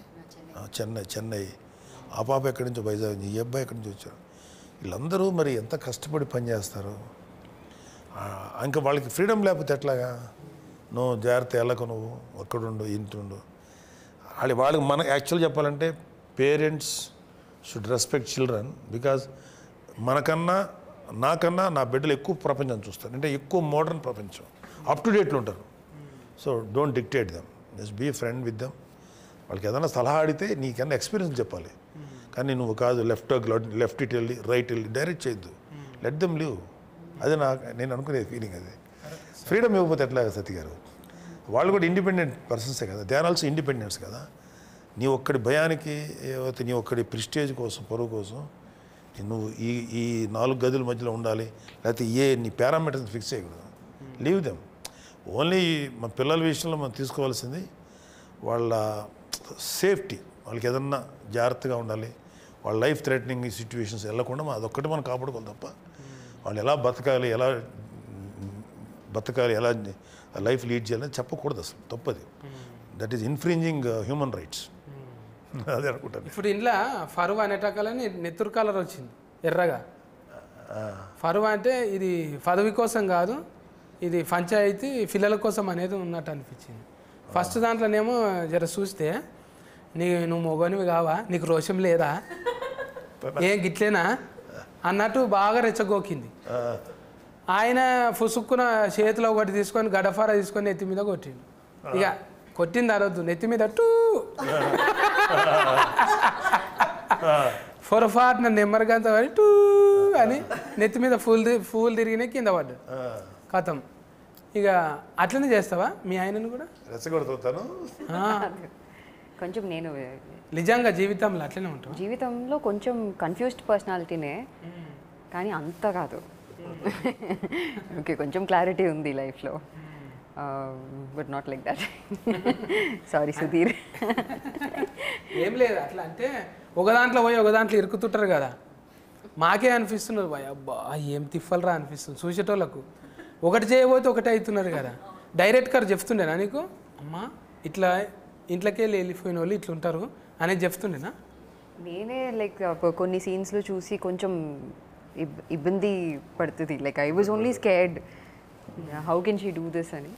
చెన్నై ఆ పాప ఎక్కడి నుంచో వైజాగ్ ఈ అబ్బాయి ఎక్కడి నుంచి వచ్చారు వీళ్ళందరూ మరి ఎంత కష్టపడి పనిచేస్తారు ఇంకా వాళ్ళకి ఫ్రీడమ్ లేకపోతే ఎట్లాగా నువ్వు జాగ్రత్త వెళ్ళకు నువ్వు ఒక్కడుండు ఇంటుండు వాళ్ళకి మన యాక్చువల్ చెప్పాలంటే parents should respect children because మనకన్నా నాకన్నా నా బిడ్డలు ఎక్కువ ప్రపంచం చూస్తారు, అంటే ఎక్కువ మోడర్న్ ప్రపంచం, అప్ టు డేట్లో ఉంటారు. So don't dictate them, just be friend with them. వాళ్ళకి ఏదైనా సలహా అడిగితే నీకన్నా ఎక్స్పీరియన్స్ చెప్పాలి, కానీ నువ్వు కాదు లెఫ్ట్ ఇట్ వెళ్ళి రైట్ వెళ్ళి డైరెక్ట్ చేయొద్దు. Let them live. అది నేను అనుకునే ఫీలింగ్. అది ఫ్రీడమ్ ఇవ్వకపోతే ఎట్లాగా సతీ గారు? వాళ్ళు కూడా ఇండిపెండెంట్ పర్సన్సే కదా, దే ఆర్ ఆల్సో ఇండిపెండెన్స్ కదా. నీ ఒక్కడి భయానికి, నీ ఒక్కడి ప్రిస్టేజ్ కోసం, పరువు కోసం నువ్వు ఈ 4 గదుల మధ్యలో ఉండాలి, లేకపోతే నీ పారామీటర్స్ ఫిక్స్ చేయకూడదు. Leave them. ఓన్లీ మన పిల్లల విషయంలో మనం తీసుకోవాల్సింది వాళ్ళ సేఫ్టీ. వాళ్ళకి ఏదన్నా జాగ్రత్తగా ఉండాలి, వాళ్ళ లైఫ్ థ్రెటనింగ్ సిచ్యువేషన్స్ వెళ్ళకుండా అదొక్కటి మనం కాపాడుకోవాలి తప్ప వాళ్ళు ఎలా బతకాలి, ఎలా లైఫ్ లీడ్ చేయాలని చెప్పకూడదు. అసలు తప్పది. That is infringing human rights. అదే అనుకుంటాను. ఇప్పుడు ఇంట్లో ఫరువా అనేటకాలని నెత్తురు కలర్ వచ్చింది ఎర్రగా. ఫరువా అంటే ఇది పదవి కోసం కాదు, ఇది పంచాయతీ పిల్లల కోసం అనేది ఉన్నట్టు అనిపించింది. ఫస్ట్ దాంట్లోనేమో జర చూస్తే నువ్వు మొగనివి కావా, నీకు రోషం లేదా, ఏం గిట్లేనా అన్నట్టు బాగా రెచ్చగోకింది. ఆయన పుసుక్కున చేతిలో ఒకటి తీసుకొని గడఫారా తీసుకొని నెత్తి మీద కొట్టిండు. ఇక కొట్టింది అరవద్దు, నెత్తి మీద టూ పొరపాటున నెమ్మరిగంత పడి టూ అని నెత్తి మీద ఫూల్ తిరిగినాయి, కింద పడ్డాడు. కథం. ఇక అట్లనే చేస్తావా మీ ఆయనను కూడా? రెచ్చగొడుతాను కొంచెం. నేను నిజంగా జీవితంలో అట్లనే ఉంటాం. జీవితంలో కొంచెం కన్ఫ్యూజ్డ్ పర్సనాలిటీనే, కానీ అంత కాదు. ఓకే, కొంచెం క్లారిటీ ఉంది లైఫ్లో, but not like that. Sorry Sudheer. ఏం లేదు, అట్లా అంటే ఒక దాంట్లో పోయి ఒక దాంట్లో ఇరుకుతుంటారు కదా, మాకే అనిపిస్తున్నారు భయ అబ్బా ఏం తిప్పలరా అనిపిస్తుంది చూసేటోళ్ళకు. ఒకటి చేయబోతే ఒకటి అవుతున్నారు కదా. డైరెక్ట్ గారు చెప్తుండేనా నీకు, అమ్మా ఇట్లా ఇంట్లోకి వెళ్ళిపోయిన వాళ్ళు ఇట్లా ఉంటారు అనేది చెప్తుండేనా? నేనే లైక్ కొన్ని సీన్స్లో చూసి కొంచెం ఇబ్బంది పడుతుంది. Like I was only scared, how can she do this అని.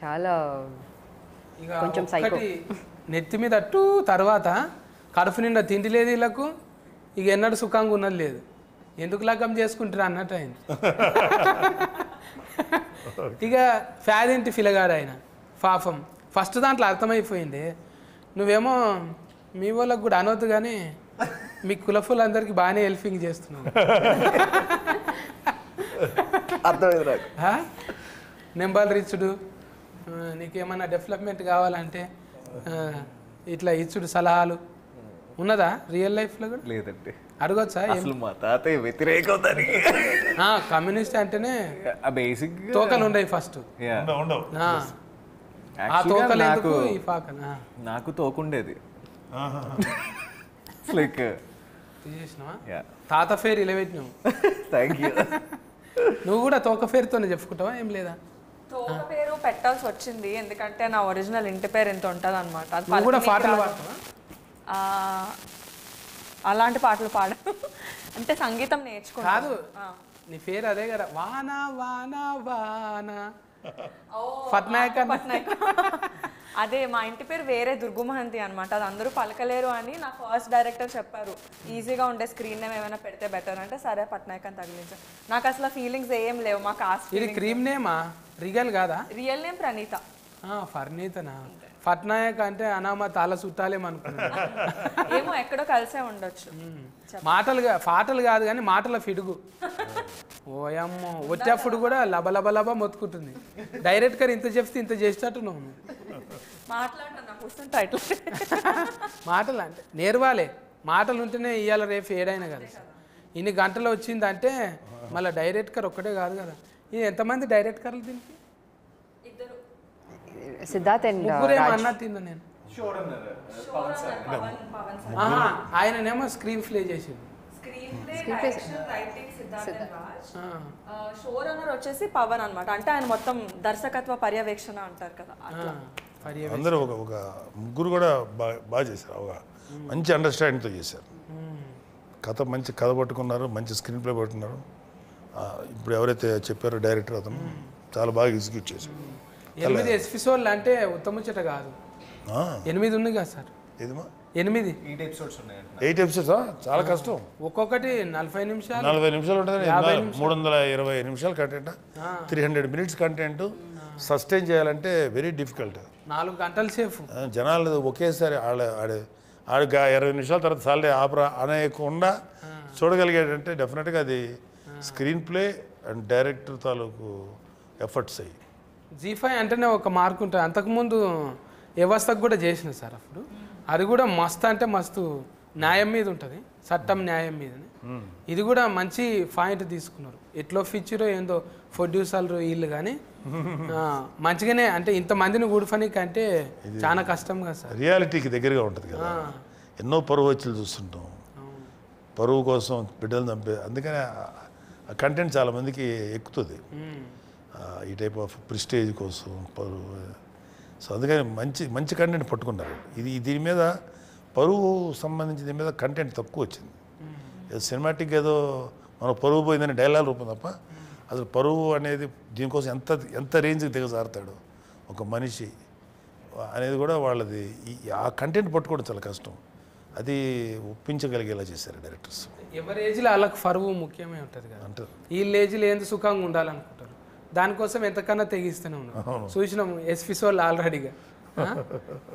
చాలా కొంచెం సైకో. నెత్తి మీద అట్టు తర్వాత కడుపు నిండా తిండి లేదు వీళ్ళకు, ఇక ఎన్నడూ సుఖంగా ఉన్నది లేదు, ఎందుకు లగ్గం చేసుకుంటారా అన్నట్టు అయింది. ఇక ఫ్యాదింటి ఫిలగాడు ఆయన పాపం. ఫస్ట్ దాంట్లో అర్థమైపోయింది. నువ్వేమో మీ వాళ్ళకు కూడా అనవద్దు కానీ మీ కులఫులందరికీ బాగానే హెల్పింగ్ చేస్తున్నావు. అర్థమైంది నాకు. నెంబర్ రిచ్చుడు, నీకేమన్నా డెవలప్మెంట్ కావాలంటే ఇట్లా ఇచ్చుడు సలహాలు ఉన్నదా రియల్ లైఫ్లో కూడా? లేదండి. అడగొచ్చా? అసలు మా తాతయ్య వ్యతిరేకం దానికి. కమ్యూనిస్ట్ అంటేనే బేసిక్ తోకలు ఉండవు ఫస్ట్. ఉండవు. ఆ తోకలు ఎందుకు ఈ పాకన? నాకు తోకుండేది. లైక్ చేసినావా? తాత ఫేర్ ఇలా పెట్టినావు. Thank you. నువ్వు కూడా తోక ఫేర్తోనే చెప్పుకుంటావా? ఏం లేదా? తోక పేరు పెట్టాల్సి వచ్చింది ఎందుకంటే నా ఒరిజినల్ ఇంటి పేరు ఎంత ఉంటుంది అనమాట. నువ్వు కూడా పాటలు పాడతావా? అలాంటి పాటలు పాడ అంటే సంగీతం నేర్చుకున్నా. కాదు, నీ పేరు అదే కదా, వానా వానా వానా పట్నాయక్. అదే మా ఇంటి పేరు వేరే దుర్గుమహంతి అనమాట, అది అందరూ పలకలేరు అని నా ఫస్ట్ డైరెక్టర్ చెప్పారు. ఈజీగా ఉండే స్క్రీన్ నేమ్ ఏమైనా పెడితే బెటర్ అంటే సరే పట్నాయక్ అని తగిలించాను. నాకు అసలు ఫీలింగ్స్ ఏం లేవు. మా కాస్ట్ ఇది క్రీమ్ నేమా? రియల్ కాదా? Real name Praneetha. ఫర్నీతనా? పట్నాయక్ అంటే అనామత్ అలా చుట్టాలేమనుకున్నా. ఏమో ఎక్కడో కలిసే ఉండొచ్చు. పాటలు కాదు కానీ మాటల ఫిడుగు. ఓయమ్మో, వచ్చేప్పుడు కూడా లబ లబ లబ మొత్తుకుంటుంది. డైరెక్ట్ గా ఇంత చెప్తే ఇంత చేసేటట్టు నువ్వు మాటలు అంటే నేర్వాలే. మాటలు ఉంటేనే ఇవాళ రేపు ఏడైనా కదా. ఇన్ని గంటలు వచ్చిందంటే మళ్ళీ డైరెక్టర్ ఒక్కటే కాదు కదా. ఇది ఎంతమంది డైరెక్టర్లు దీనికి? సిద్ధార్థ్ అండ్ అన్నట్టు నేను. ఆయననేమో స్క్రీన్ ప్లే చేసింది. షో రన్నర్ వచ్చేసి పవన్ అనమాట. అంటే ఆయన మొత్తం దర్శకత్వ పర్యవేక్షణ అంటారు కదా. అందరూ ఒక ముగ్గురు కూడా బాగా చేశారు. ఒక మంచి అండర్స్టాండింగ్తో చేశారు. మంచి కథ పట్టుకున్నారు, మంచి స్క్రీన్ ప్లే పట్టుకున్నారు. ఇప్పుడు ఎవరైతే చెప్పారో డైరెక్టర్ అతను చాలా బాగా ఎగ్జిక్యూట్ చేశారు. 8 ఎపిసోడ్లు అంటే ఉత్తముచ్చట కాదు. 8 ఉంది కదా సార్. ఏదిమా 8 8 ఎపిసోడ్స్ ఉన్నాయంట. 8 ఎపిసోడ్సా? చాలా కష్టం. ఒక్కొక్కటి 40 నిమిషాలు 40 నిమిషాలు ఉంటుంది. 320 నిమిషాలు కంటెంట్, 300 మినిట్స్ కంటెంట్ సస్టైన్ చేయాలంటే వెరీ డిఫికల్ట్. 4 గంటల సేపు జనాలు ఒకేసారి ఆడు 20 నిమిషాల తర్వాత సాలరీ ఆపరా అనేకుండా చూడగలిగాడంటే డెఫినెట్గా అది స్క్రీన్ ప్లే అండ్ డైరెక్టర్ తాలూకు ఎఫర్ట్స్ అయ్యి. G5 అంటేనే ఒక మార్క్ ఉంటుంది. అంతకుముందు వ్యవస్థకు కూడా చేసిన సార్ అప్పుడు. అది కూడా మస్తు అంటే మస్తు న్యాయం మీద ఉంటుంది, చట్టం న్యాయం మీదని. ఇది కూడా మంచి పాయింట్ తీసుకున్నారు. ఎట్లో ఫీచరో ఏందో ప్రొడ్యూసర్లు వీళ్ళు కానీ మంచిగానే, అంటే ఇంతమందిని కూడిపనికి అంటే చాలా కష్టం కదా సార్. రియాలిటీకి దగ్గరగా ఉంటుంది కదా. ఎన్నో పరువు వచ్చులు చూస్తుంటాం, పరువు కోసం బిడ్డలు చంపే. అందుకనే ఆ కంటెంట్ చాలామందికి ఎక్కుతుంది, ఈ టైప్ ఆఫ్ ప్రిస్టేజ్ కోసం పరువు. సో అందుకని మంచి మంచి కంటెంట్ పట్టుకున్నారు. దీని మీద పరువు సంబంధించి దీని మీద కంటెంట్ తక్కువ వచ్చింది. సినిమాటిక్ ఏదో మన పరువు పోయిందని డైలాగ్ రూపం తప్ప అసలు పరువు అనేది దీనికోసం ఎంత రేంజ్కి దిగజారుతాడు ఒక మనిషి అనేది కూడా వాళ్ళది. ఆ కంటెంట్ పట్టుకోవడం చాలా కష్టం. అది ఒప్పించగలిగేలా చేశారు డైరెక్టర్స్. ఎవరి ఏజ్లో వాళ్ళకి పరువు ముఖ్యమే ఉంటుంది కదా. అంటారు వీళ్ళ ఏజ్లో ఏంది సుఖంగా ఉండాలనుకుంటారు, దానికోసం ఎంతకన్నా తెగిస్తూనే ఉన్నారు. చూసినాము ఎస్పిసోళ్ళు ఆల్రెడీగా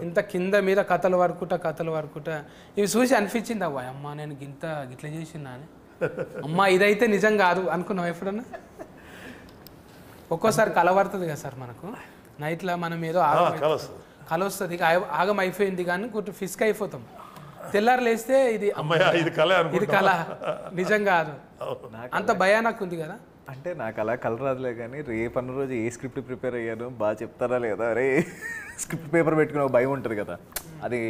ఇంత కింద మీద కథలు వరకుట ఇవి చూసి అనిపించింది, అవ్వ అమ్మ నేను గిట్ల చేసిందా అని. అమ్మ ఇదైతే నిజం కాదు అనుకున్నాం ఎప్పుడన్నా. ఒక్కోసారి కలవడుతుంది కదా సార్ మనకు నైట్లో, మనం ఏదో కల వస్తుంది, ఆగం అయిపోయింది కానీ కొంచెం ఫిస్క్ అయిపోతాం. తెల్లారు లేస్తే ఇది కళ నిజం కాదు, అంత భయానకు ఉంది కదా. అంటే నాకు అలా కల రాదులే కానీ రేపన్న రోజు ఏ స్క్రిప్ట్ ప్రిపేర్ అయ్యాను బాగా చెప్తారా లేదా, అరే స్క్రిప్ట్ పేపర్ పెట్టుకుని ఒక భయం ఉంటుంది కదా, అది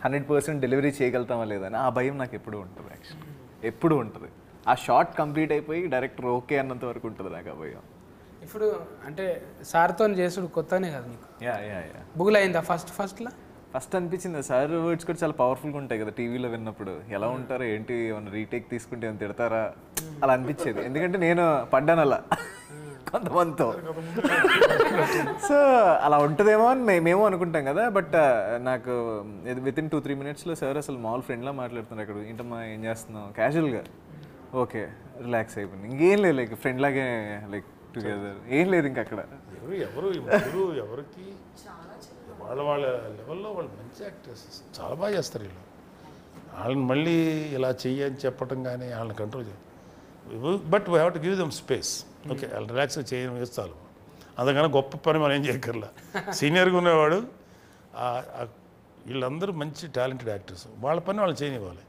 100% డెలివరీ చేయగలుగుతామా లేదా అని ఆ భయం నాకు ఎప్పుడు ఉంటుంది. యాక్చువల్లీ ఎప్పుడు ఉంటుంది. ఆ షార్ట్ కంప్లీట్ అయిపోయి డైరెక్టర్ ఓకే అన్నంత వరకు ఉంటుంది నాకు ఆ భయం. ఇప్పుడు అంటే సార్తో చేసుడు కొత్తనే కదా నీకు? యా బుగులు అయిందా ఫస్ట్లో? ఫస్ట్ అనిపించింది సార్ వర్డ్స్ కూడా చాలా పవర్ఫుల్గా ఉంటాయి కదా టీవీలో విన్నప్పుడు. ఎలా ఉంటారో ఏంటి, ఏమన్నా రీటేక్ తీసుకుంటే ఏమైనా తిడతారా అలా అనిపించేది. ఎందుకంటే నేను పడ్డాను అలా కొంతమందితో. సో అలా ఉంటుందేమో అని మేము అనుకుంటాం కదా. బట్ నాకు వితిన్ 2-3 మినిట్స్లో సార్ అసలు మామూలు ఫ్రెండ్లా మాట్లాడుతున్నారు. అక్కడ ఏంటమ్మా ఏం చేస్తున్నావు క్యాజువల్గా, ఓకే రిలాక్స్ అయిపోయింది. ఇంకేం లేదు, లైక్ ఫ్రెండ్ లాగే లైక్ టుగెదర్, ఏం లేదు ఇంకా అక్కడ. ఎవరికి వాళ్ళ లెవెల్లో వాళ్ళు మంచి యాక్టర్స్, చాలా బాగా చేస్తారు వీళ్ళు. వాళ్ళని మళ్ళీ ఇలా చెయ్యని చెప్పడం కానీ వాళ్ళని కంట్రోల్ చేయాలి. But we have to give them space. Okay వాళ్ళు రిలాక్స్గా చేయడం వేస్తాను. అందుకని గొప్ప పని మనం ఏం చేయక్కర్లా. సీనియర్గా ఉన్నవాడు వీళ్ళందరూ మంచి టాలెంటెడ్ యాక్టర్స్, వాళ్ళ పని వాళ్ళు చేయనివ్వాలి.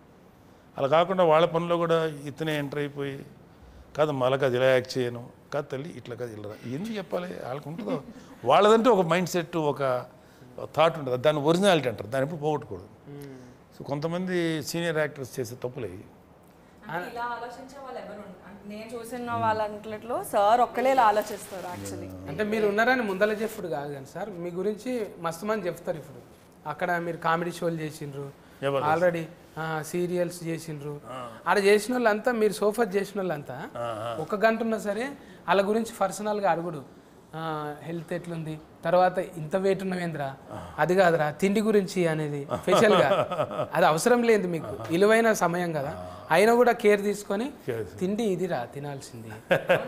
అలా కాకుండా వాళ్ళ పనిలో కూడా ఇతనే ఎంటర్ అయిపోయి కాదు మళ్ళీ అది ఇలా యాక్ట్ చేయను, కాదు తల్లి ఇట్లా కాదు ఇలా ఎందుకు చెప్పాలి. వాళ్ళకి ఉంటుందో వాళ్ళదంటే ఒక మైండ్ సెట్, ఒక థాట్ ఉంటుంది. దాన్ని ఒరిజినాలిటీ అంటారు, దాన్ని ఎప్పుడు పోగొట్టకూడదు. సో కొంతమంది సీనియర్ యాక్టర్స్ చేసే తప్పులు అయ్యి ఇలా ఆలోచించే వాళ్ళు ఎవరు నేను చూసిన వాళ్ళంట్లో సార్ ఒక్కలే ఇలా ఆలోచిస్తారు. యాక్చువల్లీ అంటే మీరు ఉన్నారని ముందల చెప్పుడు కాదు కానీ సార్ మీ గురించి మస్తు మంది చెప్తారు. ఇప్పుడు అక్కడ మీరు కామెడీ షోలు చేసిండ్రు, ఆల్రెడీ సీరియల్స్ చేసిండ్రు. ఆడ చేసిన వాళ్ళంతా, మీరు సోఫా చేసిన వాళ్ళంతా 1 గంట ఉన్నా సరే వాళ్ళ గురించి పర్సనల్గా అడుగుడు. హెల్త్ ఎట్లుంది, తర్వాత ఇంత వెయిట్ ఉన్నవేంద్రా, అది కాదురా తిండి గురించి అనేది స్పెషల్గా. అది అవసరం లేదు మీకు, విలువైన సమయం కదా. అయినా కూడా కేర్ తీసుకొని తిండి ఇదిరా తినాల్సింది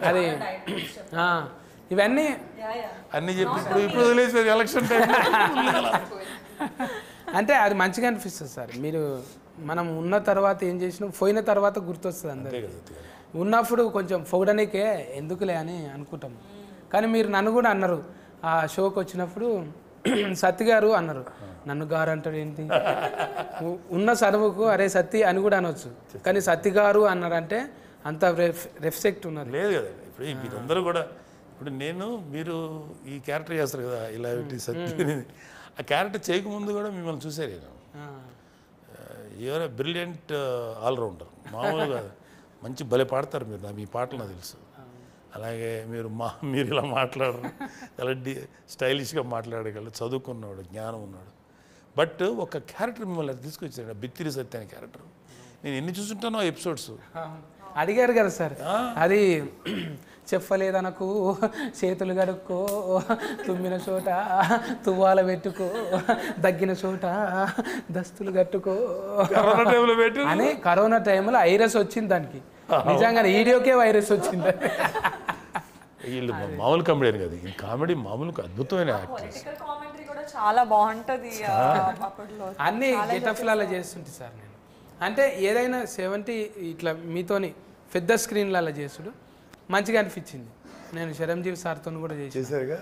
అది ఇవన్నీ అన్నీ చెప్పి ఇప్పుడు వదిలేసారు ఎలక్షన్ టైం. అంటే అది మంచిగా అనిపిస్తుంది సార్. మీరు మనం ఉన్న తర్వాత ఏం చేసినాం, పోయిన తర్వాత గుర్తొస్తుంది అందరికీ. ఉన్నప్పుడు కొంచెం పొగడనికే ఎందుకులే అని అనుకుంటాం. కానీ మీరు నన్ను కూడా అన్నారు ఆ షోకి వచ్చినప్పుడు, సత్తి గారు అన్నారు. నన్ను గారు అంటాడు ఏంటి, ఉన్న చదువుకు అరే సత్తి అని కూడా అనొచ్చు, కానీ సత్తి గారు అన్నారంటే అంత రెస్పెక్ట్ ఉన్నది. లేదు కదా ఇప్పుడు మీరందరూ కూడా. ఇప్పుడు మీరు ఈ క్యారెక్టర్ చేస్తారు కదా ఇలా సత్తి, ఆ క్యారెక్టర్ చేయకముందు కూడా మిమ్మల్ని చూసారు. నేను యూఆర్ ఎ బ్రిలియంట్ ఆల్రౌండర్. మామూలుగా మంచి భలే పాడతారు మీరు, మీ పాటలు నాకు తెలుసు. అలాగే మీరు ఇలా మాట్లాడరు, చాలా స్టైలిష్గా మాట్లాడగలరు, చదువుకున్నాడు, జ్ఞానం ఉన్నాడు. బట్ ఒక క్యారెక్టర్ మిమ్మల్ని తీసుకొచ్చాడు, బిత్తిరి సత్య అనే క్యారెక్టర్. నేను ఎన్ని చూస్తుంటానో ఎపిసోడ్స్, అడిగారు కదా సార్, అది చెప్పలేదనకు, చేతులు గడుక్కో, తుమ్మిన చోట తువ్వాల పెట్టుకో, దగ్గిన చోట దస్తులు కట్టుకో అని కరోనా టైంలో వైరస్ వచ్చింది దానికి. నిజంగానే వీడియోకే వైరస్ వచ్చింది. వీళ్ళు మామూలు కామెడీ కదా, ఈ కామెడీ మామూలు అద్భుతమైన యాక్టర్స్. కామెంటరీ కూడా చాలా బాగుంటది అప్పట్లో. అన్ని గెటఫ్లలో చేస్తుంటే సార్ నేను, అంటే ఏదైనా 70 ఇట్లా మీతోని పెద్ద స్క్రీన్లలో చేసుడు మంచిగా అనిపించింది. నేను చిరంజీవి సార్తో కూడా చేశారుగా.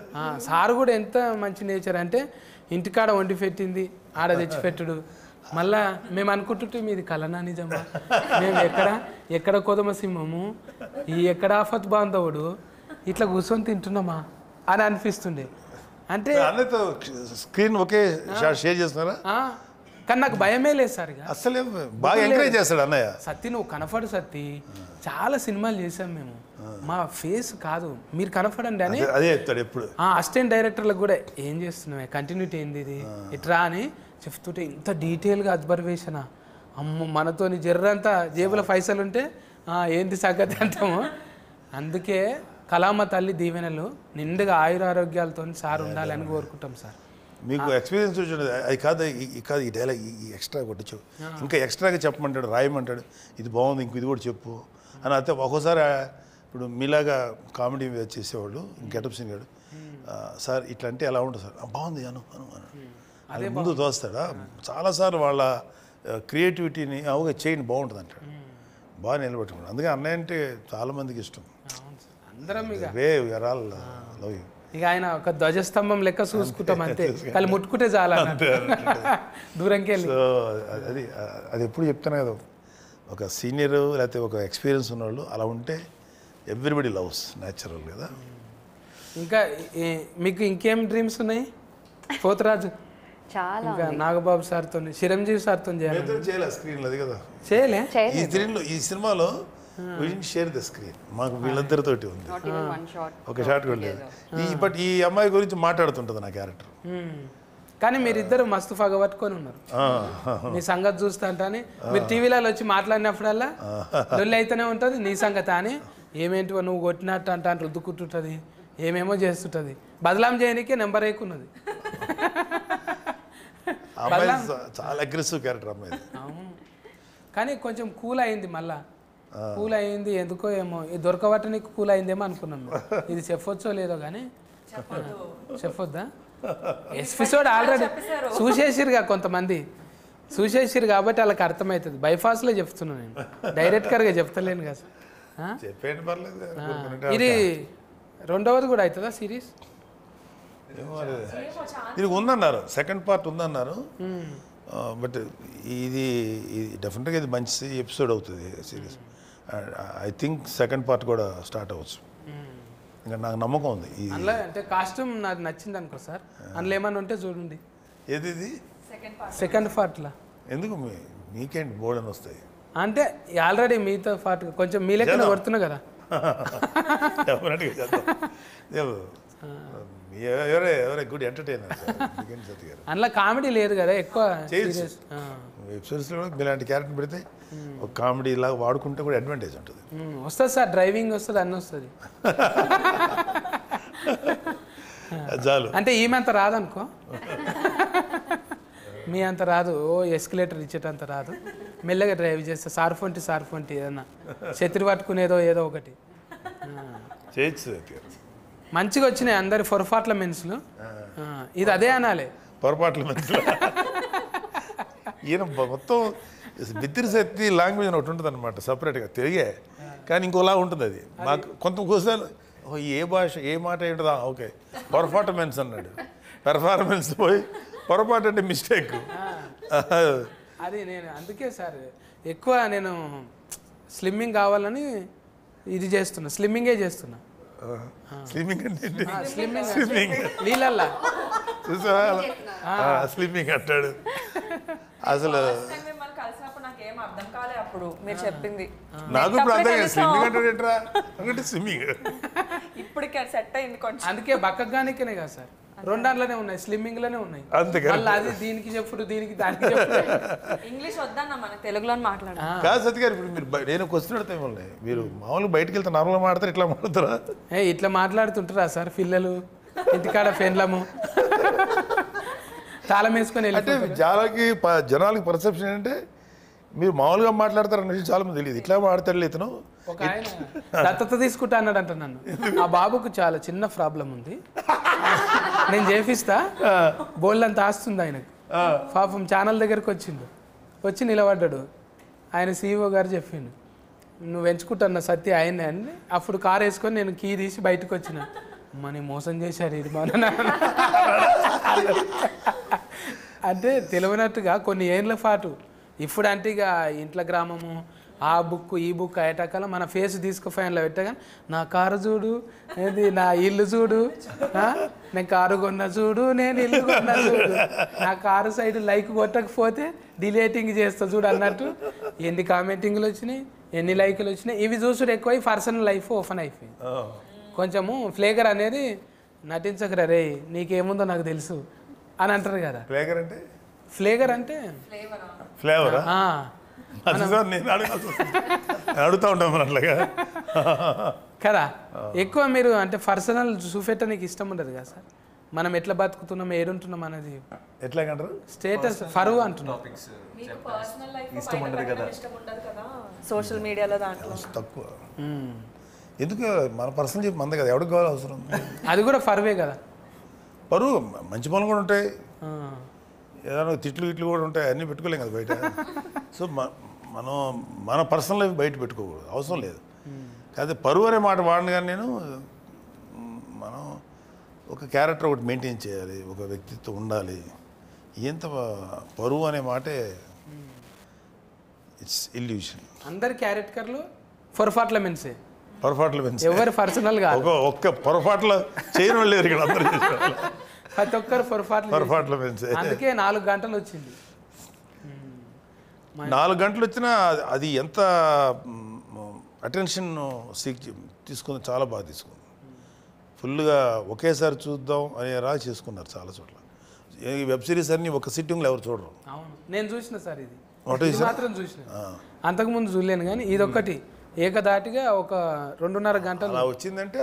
సార్ కూడా ఎంత మంచి నేచర్ అంటే ఇంటికాడ వండి పెట్టింది ఆడ తెచ్చిపెట్టుడు. మళ్ళా మేము అనుకుంటుంటే మీది కలనా నిజమా, మేము ఎక్కడ కొదమ సింహము, ఈ ఎక్కడ ఆఫత్ బాంధవుడు, ఇట్లా కూర్చొని తింటున్నామా అని అనిపిస్తుండే. అంటే అన్నతో స్క్రీన్ ఒకే షేర్ చేస్తున్నారా? కానీ నాకు భయమే లేదు సార్. ఇక అసలే బాగా ఎంకరేజ్ చేస్తాడు అన్నయ్య. సత్తి నువ్వు కనపడు సత్తి, చాలా సినిమాలు చేసాం మేము, మా ఫేస్ కాదు మీరు కనపడండి అని అదే చెప్తాడు ఎప్పుడు. అసిస్టెంట్ డైరెక్టర్లకు కూడా ఏం చేస్తున్నావు, కంటిన్యూటీ ఏంది ఇది ఇట్రా అని చెప్తుంటే ఇంత డీటెయిల్గా అబ్జర్వేషన్. అమ్మ మనతోని జర్రంతా జేబుల పైసలు ఉంటే ఏంది సంగతి అంటాము. అందుకే కళామ తల్లి దీవెనలు నిండుగా ఆయురారోగ్యాలతో సార్ ఉండాలని కోరుకుంటాం సార్. మీకు ఎక్స్పీరియన్స్ వచ్చింది అది కాదు, కాదు ఈ డైలాగ్ ఈ ఎక్స్ట్రా కొట్టచ్చు, ఇంకా ఎక్స్ట్రాగా చెప్పమంటాడు, రాయమంటాడు, ఇది బాగుంది ఇంక ఇది కూడా చెప్పు అని. అయితే ఒక్కోసారి ఇప్పుడు మీలాగా కామెడీ చేసేవాళ్ళు గెటప్ సీన్ గాడు, సార్ ఇట్లా అంటే ఎలా ఉంటుంది సార్, బాగుంది అను అది ముందు తోస్తాడా. చాలాసార్లు వాళ్ళ క్రియేటివిటీని అవుగా చేయండి బాగుంటుంది అంటాడు, బాగా నిలబెట్టుకున్నాడు. అందుకే అన్నయ్య అంటే చాలామందికి ఇష్టం. అందరం ఇక లవ్ యూ. ఇక ఆయన ఒక ధ్వజస్తంభం లెక్క చూసుకుంటాం అంతే, కానీ ముట్టుకుంటే చాలా దూరంకి వెళ్ళి. సో అది ఎప్పుడు చెప్తాను కదా, ఒక సీనియర్ లేకపోతే ఒక ఎక్స్పీరియన్స్ ఉన్నవాళ్ళు అలా ఉంటే ఎవ్రీబడి లవ్స్ న్యాచురల్ కదా. ఇంకా మీకు ఇంకేం డ్రీమ్స్ ఉన్నాయి పోతరాజు? చాలా ఇంకా నాగబాబు సార్తో, చిరంజీవి సార్తో చేయాలి స్క్రీన్లో అది కదా. చేయలే ఈ స్క్రీన్లో ఈ సినిమాలో షేర్ ద స్క్రీన్ మాకు వీళ్ళిద్దరితోటి ఉంది, ఒక షాట్ కూడా లేదు. బట్ ఈ అమ్మాయి గురించి మాట్లాడుతుంటుంది నా క్యారెక్టర్. కానీ మీరిద్దరు మస్తు పగబట్టుకొని ఉన్నారు. నీ సంగతి చూస్తా అని మీరు టీవీలలో వచ్చి మాట్లాడినప్పుడల్లా లొల్లి అయితేనే ఉంటుంది. నీ సంగతి అని ఏమేంటివో నువ్వు కొట్టినట్టు అంటే రుద్దుకుంటుంటుంది, ఏమేమో చేస్తుంటుంది. బదలాం చేయడానికే నెంబర్ ఎక్కున్నది. చాలా అగ్రెసివ్ క్యారెక్టర్ అమ్మాయి. కానీ కొంచెం కూల్ అయింది, మళ్ళా కూల్ అయింది ఎందుకో ఏమో, దొరకబట్టనికి కూల్ అయిందేమో అనుకున్నాను. ఇది చెప్పొచ్చో లేదో కానీ చెప్పొద్దా? ఎపిసోడ్ ఆల్రెడీ చూసేసిరుగా కొంతమంది, చూసేసిరు కాబట్టి వాళ్ళకి అర్థమవుతుంది. బైఫాస్లో చెప్తున్నాను నేను, డైరెక్ట్గా చెప్తలేను కదా. ఇది రెండవది కూడా అవుతుందా సిరీస్? ఇది ఉందన్నారు, సెకండ్ పార్ట్ ఉందన్నారు. బట్ ఇది డెఫినెట్గా ఇది మంచి ఎపిసోడ్ అవుతుంది series. I think second part కూడా స్టార్ట్ అవ్వచ్చు, ఇంకా నాకు నమ్మకం ఉంది. అందులో అంటే కాస్ట్యూమ్ నాకు నచ్చింది అనుకో సార్, అందులో ఏమన్నా ఉంటే చూడండి. ఏది ఇది సెకండ్ పార్ట్లో ఎందుకు మీకేంటి బోర్డు అని వస్తాయి అంటే ఆల్రెడీ మీతో పాటు కొంచెం మీ లెక్కన కొడుతున్నా కదా. ఎవరే గుడ్ ఎంటర్టైనర్ అందులో కామెడీ లేదు కదా ఎక్కువ. వెబ్సిరీస్లో కూడా మీలాంటి క్యారెక్టర్ పెడితే ఒక కామెడీ లాగా వాడుకుంటే కూడా అడ్వాంటేజ్ ఉంటుంది. వస్తుంది సార్, డ్రైవింగ్ వస్తుంది, అన్నీ వస్తుంది. చాలు అంటే ఈమె అంత రాదనుకో, మీ అంత రాదు, ఓ ఎస్కలేటర్ ఇచ్చేటంత రాదు. మెల్లగా డ్రైవ్ చేస్తే సార్ఫొంటి ఏదన్నా చెత్రి పట్టుకునేదో ఏదో ఒకటి చేయొచ్చు. మంచిగా వచ్చినాయి అందరి పొరపాట్ల మెన్సులు. ఇది అదే అనాలి, పొరపాట్ల మెన్సులు. ఈయన మొత్తం బిత్తిరి శక్తి లాంగ్వేజ్ అని ఒకటి ఉంటుంది అనమాట సపరేట్గా తెలిగే, కానీ ఇంకోలా ఉంటుంది అది. మాకు కొంత కోసాలు ఏ భాష ఏ మాట ఏంటదా, ఓకే పర్ఫార్మెన్స్ అన్నాడు, పెర్ఫార్మెన్స్ పోయి పొరపాటు అంటే మిస్టేక్. అది నేను అందుకే సార్ ఎక్కువ నేను స్లిమ్మింగ్ కావాలని ఇది చేస్తున్నా, స్లిమ్మింగే చేస్తున్నా. స్లిమ్మింగ్ అంటే స్లిమ్మింగ్ నీళ్ళల్లా చూసా స్లిమ్మింగ్ అంటాడు. అసలు నాకేం అర్థం కాలే అప్పుడు మీరు చెప్పింది. నాకు ఇప్పుడు అర్థం కాదు స్విమ్మింగ్ అంటే ఏంట్రా అంటే స్విమ్మింగ్. ఇప్పుడు సెట్ అయింది కొంచెం. అందుకే బక్కగానికనే కదా సార్ రెండాట్లోనే ఉన్నాయి, స్లిమ్మింగ్లోనే ఉన్నాయి. అంతే కదా. మళ్ళీ అది దీనికి చెప్పుడు, దీనికి దానికి చెప్పుడు. ఇంగ్లీష్ వద్దన్న మన తెలుగులో మాట్లాడు. కాదు సత్య గారు, ఇప్పుడు మీరు నేను క్వశ్చన్ అడితే మిమ్మల్ని, మీరు మామూలుగా బయటకు వెళ్తే నార్మల్గా మాడతారు, ఇట్లా మాడతారా? ఇట్లా మాట్లాడుతుంటారా సార్ పిల్లలు ఇంటికాడ ఫెన్లము తాళం వేసుకొని అంటే వెళ్ళిపోతారు. జనాలకి పర్సెప్షన్ ఏంటంటే మీరు మామూలుగా మాట్లాడతారు అనే విషయం చాలా మంది తెలియదు. ఇట్లా మాడతాడు ఇతను. ఒక ఆయన దత్తత తీసుకుంటా అన్నాడంట నన్ను. ఆ బాబుకు చాలా చిన్న ప్రాబ్లం ఉంది, నేను చేపిస్తా, బోల్డ్ అంత ఆస్తుంది ఆయనకు. పాపం ఛానల్ దగ్గరికి వచ్చి నిలబడ్డాడు. ఆయన CEO గారు చెప్పిండు, నువ్వు ఎంచుకుంటున్న సత్య ఆయనే అని. అప్పుడు కారు వేసుకొని నేను కీ తీసి బయటకు వచ్చిన. మనీ మోసం చేశారు ఇది మన అంటే తెలియనట్టుగా కొన్ని ఏళ్ళ పాటు. ఇప్పుడు అంటే ఇక ఇంట్లో గ్రామము, ఆ బుక్ ఈ బుక్ అయ్యేటకాల మన ఫేస్ తీసుకుపోయినలో పెట్టగా, నా కారు చూడు, ఏది నా ఇల్లు చూడు, నేను కారు కొన్నా చూడు, నేను ఇల్లు కొన్నా చూడు, నా కారు సైడ్ లైక్ కొట్టకపోతే డిలేటింగ్ చేస్తా చూడు అన్నట్టు ఎన్ని కామెంటింగ్లు వచ్చినాయి, ఎన్ని లైకులు వచ్చినాయి. ఇవి చూసుడు ఎక్కువై పర్సనల్ లైఫ్ ఓపెన్ అయిపోయింది. కొంచెము ఫ్లేగర్ అనేది నటించకరా రే, నీకేముందో నాకు తెలుసు అని అంటారు కదా. ఫ్లేగర్ అంటే ఫ్లేగర్ అంటే ఫ్లేవరా? నేను అడుగుతా ఉంటాం మరి అట్లాగా కదా. ఎక్కువ మీరు అంటే పర్సనల్ చూపెట్టడానికి ఇష్టం ఉండదు కదా సార్. మనం ఎట్లా బతుకుతున్నాం, ఏడుంటున్నాం అనేది ఎట్లాగంటారు, స్టేటస్ ఫరువు అంటున్నాం. ఇష్టం ఉండదు కదా సోషల్ మీడియాలో దాంట్లో తక్కువ. ఎందుకు మన పర్సనల్ చెప్పి మంద కదా, ఎవరికి కావాలి అవసరం. అది కూడా ఫరువే కదా. పరువు మంచి పనులు కూడా ఉంటాయి, ఏదైనా తిట్లు గిట్లు కూడా ఉంటాయి, అన్నీ పెట్టుకోలేం కదా బయట. సో మనం మన పర్సనల్ లైఫ్ బయట పెట్టుకోకూడదు, అవసరం లేదు. కాకపోతే పరువు అనే మాట వాడిన కానీ నేను, మనం ఒక క్యారెక్టర్ ఒకటి మెయింటైన్ చేయాలి, ఒక వ్యక్తిత్వం ఉండాలి. ఎంత పరువు అనే మాటే ఇట్స్ ఇల్యూషన్. అందరి క్యారెక్టర్లు పొరపాట్ల మెన్సే, పొరపాట్లు పెంచి ఎవరు పర్సనల్ గా ఒక్క పొరపాట్లు చేయడం లేరు ఇక్కడ అందరూ. ప్రతి ఒక్కరు పొరపాట్లు పెంచి అందుకే 4 గంటలు వచ్చింది. 4 గంటలు వచ్చినా అది ఎంత అటెన్షన్ తీసుకుంది, చాలా బాగా తీసుకుంది. ఫుల్గా ఒకేసారి చూద్దాం అనేలా చేసుకున్నారు చాలా చోట్ల. ఈ వెబ్ సిరీస్ అన్ని ఒక సిట్టింగ్లో ఎవరు చూడరు. అవును, నేను చూసిన సార్ ఇది మాత్రం చూసిన, అంతకుముందు చూడలేను. కానీ ఇదొక్కటి ఏకదాటిగా ఒక 2.5 గంటలు అలా వచ్చిందంటే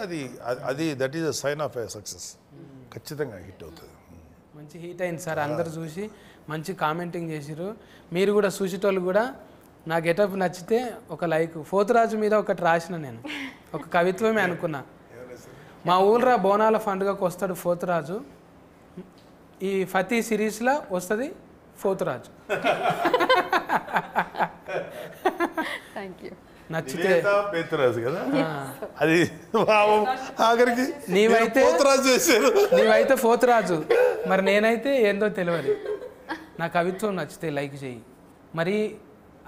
అది that is a sign of a success. ఖచ్చితంగా హిట్ అవుతుంది. మంచి హిట్ అయింది సార్. అందరు చూసి మంచి కామెంటింగ్ చేసిరు. మీరు కూడా చూసేటోళ్ళు కూడా నా గెటప్ నచ్చితే ఒక లైక్. పోతురాజు మీద ఒకటి రాసిన, నేను ఒక కవిత్వమే అనుకున్నా. మా ఊళ్ళో బోనాల పండుగకు వస్తాడు పోతురాజు, ఈ ఫతీ సిరీస్లో వస్తుంది పోతురాజు. Thank you. నచ్చితే పేతురాజు కదా అది, ఆఖరికి నీవైతే పోతురాజు చేశారు. నీవైతే పోతురాజు, మరి నేనైతే ఏందో తెలియదు. నా కవిత్వం నచ్చితే లైక్ చేయి, మరి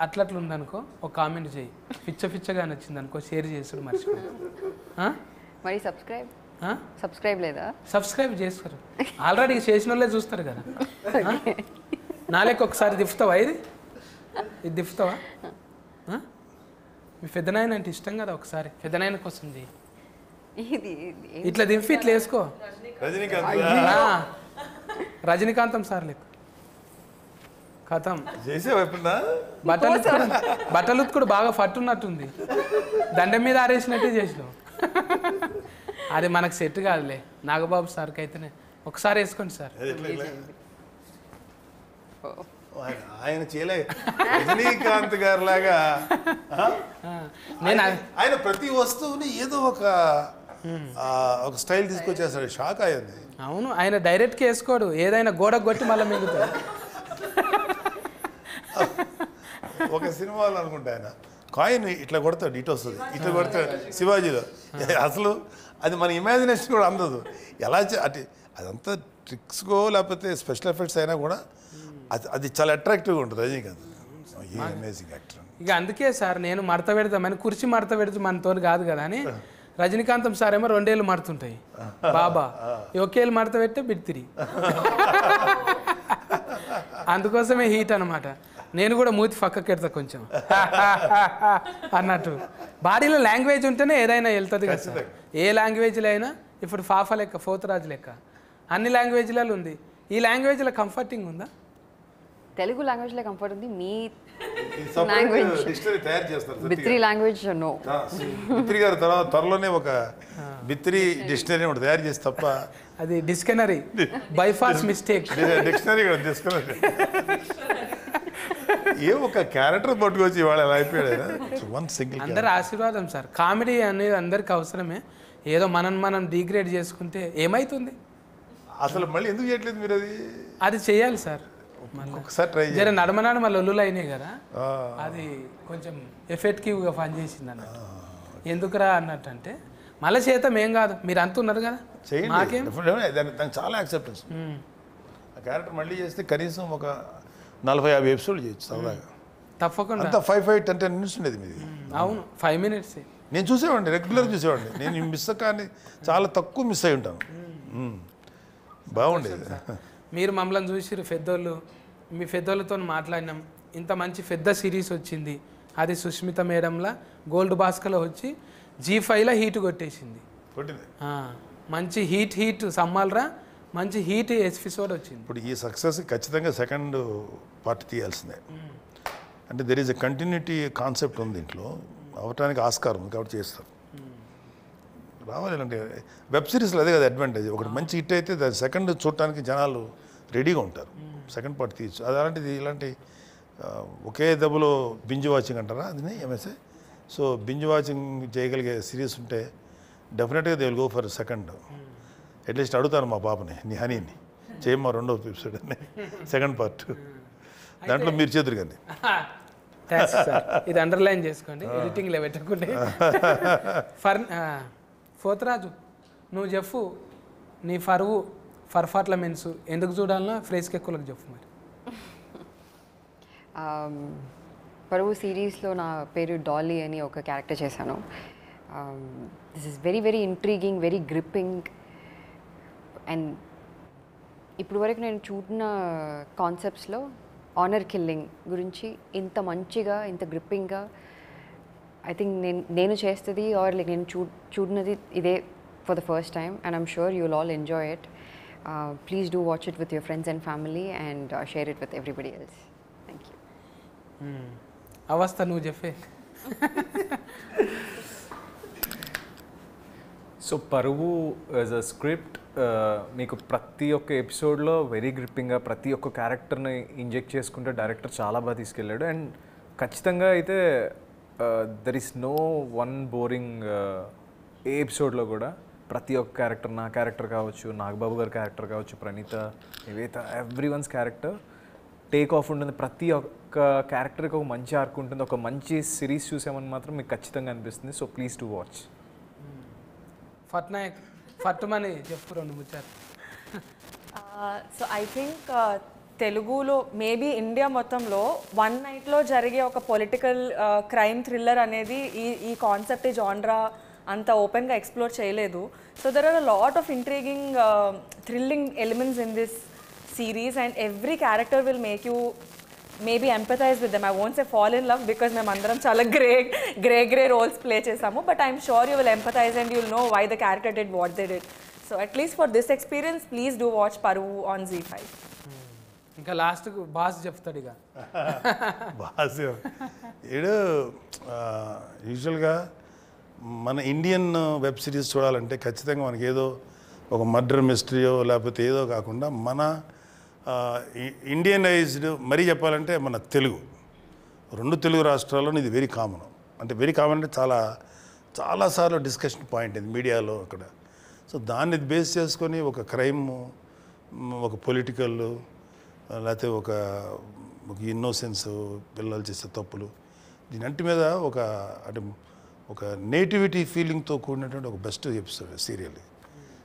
అట్లట్లు ఉందనుకో ఒక కామెంట్ చేయి, పిచ్చగా నచ్చింది అనుకో షేర్ చేసుడు మర్చిపో. మరి సబ్స్క్రైబ్ లేదా? సబ్స్క్రైబ్ చేస్తారు, ఆల్రెడీ చేసిన వాళ్ళే చూస్తారు కదా. నాలేక ఒకసారి దిఫ్తావా, ఇది దిఫ్తావా? మీ పెద్దనాయన అంటే ఇష్టం కదా, ఒకసారి పెద్దనాయన కోసం చేయి. ఇట్లా దింపి ఇట్లా వేసుకో. రజనీకాంతం సార్ లెక్క కథం బట్టలు ఉత్తుకుడు బాగా పట్టున్నట్టుంది, దండం మీద ఆరేసినట్టే చేసినావు. అది మనకు సెట్ కాదులే. నాగబాబు సార్కి అయితేనే ఒకసారి వేసుకోండి సార్. ఆయన చేయలే రజనీకాంత్ గారు లాగా. ఆయన ప్రతి వస్తువుని ఏదో ఒక స్టైల్ తీసుకొచ్చేస్తాడు, షాక్ అయ్యింది. అవును, ఆయన డైరెక్ట్గా వేసుకోడు, ఏదైనా గోడ కొట్టి మళ్ళీ మిగుతాడు. ఒక సినిమాలో అనుకుంటా ఆయన కాయిన్ ఇట్లా కొడతాడు, ఇటు వస్తుంది, ఇట్లా కొడతాడు శివాజీలో. అసలు అది మన ఇమాజినేషన్ కూడా అందదు. ఎలా అంటే అదంతా ట్రిక్స్కో లేకపోతే స్పెషల్ ఎఫెక్ట్స్ అయినా కూడా అది చాలా అట్రాక్టివ్గా ఉంటుంది రజనీకాంత్. Amazing actor. ఇక అందుకే సార్ నేను మడత పెడతామని, కుర్చీ మడత పెడితే మనతో కాదు కదా అని. రజనీకాంతం సార్ ఏమో 2 ఏళ్ళు మడుతుంటాయి, బాబా ఒకేళ్ళు మడత పెట్టే బిడ్తిరి. అందుకోసమే హీట్ అనమాట. నేను కూడా మూతి పక్కకెడతా కొంచెం అన్నట్టు. బాడీలో లాంగ్వేజ్ ఉంటేనే ఏదైనా వెళ్తుంది కదా సార్. ఏ లాంగ్వేజ్లో అయినా ఇప్పుడు ఫాఫా లెక్క, పోతురాజు లెక్క అన్ని లాంగ్వేజ్లలో ఉంది. ఈ లాంగ్వేజ్లో కంఫర్టింగ్ ఉందా? తెలుగు లాంగ్వేజ్లో కంఫర్ట్ ఉంది. మీ లాంగ్వేజ్ డిక్షనరీ తయారు చేస్తారు బిత్రి లాంగ్వేజ్ నో. బిత్రి గారు తర్వాత త్వరలోనే ఒక బిత్రి డిక్షనరీ ఒకటి తయారు చేసి తప్ప అది dictionary bypass mistake. Dictionary dictionary ఏ ఒక క్యారెక్టర్ పట్టుకొచ్చి ఇవాళ ఎలా అయిపోయాడు. వన్ సింగిల్ అందరి ఆశీర్వాదం సార్. కామెడీ అనేది అందరికి అవసరమే. ఏదో మనం డిగ్రేడ్ చేసుకుంటే ఏమైతుంది? అసలు మళ్ళీ ఎందుకు చేయట్లేదు మీరు? అది చేయాలి సార్. ఒకసారి ట్రై జర నడమనాడు మళ్ళీ ఒల్లులు అయినాయి కదా, అది కొంచెం ఎఫెక్టివ్గా పనిచేసింది అన్నట్టు. ఎందుకురా అన్నట్టు అంటే మళ్ళీ చేతం ఏం కాదు, మీరు అంత ఉన్నారు కదా మాకేం. దానికి చాలా యాక్సెప్టెన్స్. ఆ క్యారెక్టర్ మళ్ళీ చేస్తే కనీసం ఒక 40-50 ఎపిసోడ్లు చేయొచ్చు సరదాగా. తప్పకుండా అంతా 5-10 మినిట్స్ ఉండేది మీది. అవును 5 minutes. నేను చూసేవాడిని, రెగ్యులర్ చూసేవాడిని. నేను మిస్ కానీ చాలా తక్కువ మిస్ అయి ఉంటాను. బాగుండేది. మీరు మమ్మల్ని చూసిరు పెద్దోళ్ళు, మీ పెద్దోళ్ళతో మాట్లాడినాం. ఇంత మంచి పెద్ద సిరీస్ వచ్చింది, అది సుష్మిత మేడంలా గోల్డ్ బాస్కలో వచ్చి G5లో హీట్ కొట్టేసింది. కొట్టింది మంచి హీట్ సమ్మాలరా, మంచి హీట్ ఎపిసోడ్ వచ్చింది. ఇప్పుడు ఈ సక్సెస్ ఖచ్చితంగా సెకండ్ పార్ట్ తీయాల్సిందే. అంటే there is a continuity concept ఉంది దీంట్లో, అవటానికి ఆస్కారం ఉంది కాబట్టి చేస్తారు. రావాలి అంటే వెబ్ సిరీస్లో అదే కదా అడ్వాంటేజ్. ఒకటి మంచి హిట్ అయితే దాని సెకండ్ చూడటానికి జనాలు రెడీగా ఉంటారు, సెకండ్ పార్ట్ తీయచ్చు. అది అలాంటిది ఇలాంటి ఒకే దెబ్బలో బింజ్ వాచింగ్ అంటారా అది ఎంఎస్ఏ. సో బింజ్ వాచింగ్ చేయగలిగే సిరీస్ ఉంటే డెఫినెట్గా they will go for second. At least అడుగుతాను మా పాపని, నీ హనీని చేయమ్మా 2వ ఎపిసోడ్ అని, సెకండ్ పార్ట్. దాంట్లో మీరు చేతురు కానీ ఇది అండర్లైన్ చేసుకోండి, ఎడిటింగ్లో పెట్టకుంటే. పోతరాజు నువ్వు చెప్పు, నీ పర్ఫార్మెన్స్ ఎందుకు చూడాలన్నా ఫ్రేస్కి ఎక్కువలకు చెప్పు మరి. పరువు సిరీస్లో నా పేరు డాలీ అని ఒక క్యారెక్టర్ చేశాను. This is very very intriguing, very gripping. And ఇప్పుడు వరకు నేను చూడిన కాన్సెప్ట్స్లో ఆనర్ కిల్లింగ్ గురించి ఇంత మంచిగా, ఇంత గ్రిప్పింగ్గా ఐ థింక్ నేను చేస్తుంది ఆర్ లైక్ నేను చూడినది ఇదే for the first time. And I'm sure you will all enjoy it. Please do watch it with your friends and family and share it with everybody else. Thank you. అవస్థ నువ్వు చెప్పే. So పరువు as a script మీకు ప్రతి ఒక్క ఎపిసోడ్లో very గ్రిప్పింగ్గా ప్రతి ఒక్క క్యారెక్టర్ని ఇంజెక్ట్ చేసుకుంటే డైరెక్టర్ చాలా బాగా తీసుకెళ్ళాడు. అండ్ ఖచ్చితంగా అయితే there is no one boring ఏ ఎపిసోడ్లో కూడా. ప్రతి ఒక్క క్యారెక్టర్, నా క్యారెక్టర్ కావచ్చు, నాగబాబు గారి క్యారెక్టర్ కావచ్చు, Praneetha, Nivetha, every one's character take off ఉంటుంది. ప్రతి ఒక్క క్యారెక్టర్కి ఒక మంచి ఆర్క్ ఉంటుంది. ఒక మంచి సిరీస్ చూసామని మాత్రం మీకు ఖచ్చితంగా అనిపిస్తుంది. So please to watch. ఫట్నాయక్ ఫట్టుమని చెప్పు 2 ముచ్చారు. సో ఐ థింక్ తెలుగులో మేబీ ఇండియా మొత్తంలో వన్ నైట్లో జరిగే ఒక పొలిటికల్ క్రైమ్ థ్రిల్లర్ అనేది ఈ కాన్సెప్ట్, ఈ జాన్రా అంత ఓపెన్గా ఎక్స్ప్లోర్ చేయలేదు. So there are a lot of intriguing thrilling elements in this series and every character will make you maybe empathize with them. I won't say fall in love because మేము అందరం చాలా gray roles play చేసాము, but I'm sure you will empathize and you'll know why the character did what they did. So at least for this experience, please do watch Paruvu on Z5. ఇంకా లాస్ట్కు boss చెప్తాడు ఇక. Boss ఏడు యూజువల్గా మన Indian web series చూడాలంటే ఖచ్చితంగా మనకి ఏదో ఒక మర్డర్ మిస్టరీయో లేకపోతే ఏదో కాకుండా మన ఇండియనైజ్డ్ మరీ చెప్పాలంటే మన తెలుగు 2 తెలుగు రాష్ట్రాల్లో ఇది వెరీ కామన్. అంటే వెరీ కామన్ అంటే చాలాసార్లు డిస్కషన్ పాయింట్ ఇది మీడియాలో అక్కడ. సో దాన్ని బేస్ చేసుకొని ఒక క్రైమ్, ఒక పొలిటికల్, లేకపోతే ఒక ఇన్నోసెన్స్, పిల్లలు చేసే తప్పులు, దీనంటి మీద ఒక నేటివిటీ ఫీలింగ్తో కూడినటువంటి ఒక బెస్ట్ ఎపిసోడ్ సీరియల్.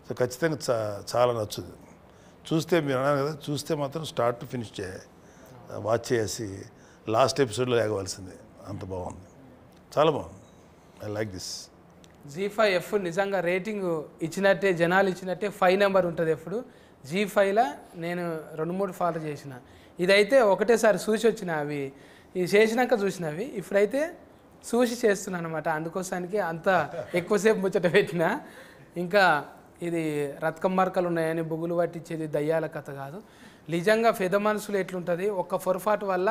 సో ఖచ్చితంగా చాలా నచ్చుతుంది. చూస్తే మీరు అన్నారు కదా, చూస్తే మాత్రం స్టార్ట్ టు ఫినిష్ వాచ్ చేసి లాస్ట్ ఎపిసోడ్లో లేగవలసిందే. అంత బాగుంది, చాలా బాగుంది. I like this. G5 నిజంగా రేటింగ్ ఇచ్చినట్టే, జనాలు ఇచ్చినట్టే 5 నెంబర్ ఉంటుంది ఎప్పుడు. G5లో నేను 2-3 ఫాలో చేసిన. ఇదైతే ఒకటేసారి చూసి వచ్చిన, అవి ఇవి చేసినాక చూసినవి. ఇప్పుడైతే చూసి చేస్తున్నాను అనమాట. అందుకోసానికి అంత ఎక్కువసేపు ముచ్చట పెట్టిన. ఇంకా ఇది రత్కం మార్కలు ఉన్నాయని బుగులు పట్టించేది దయ్యాల కథ కాదు. నిజంగా పెద్ద మనసులు ఎట్లుంటుంది, ఒక్క పొరపాటు వల్ల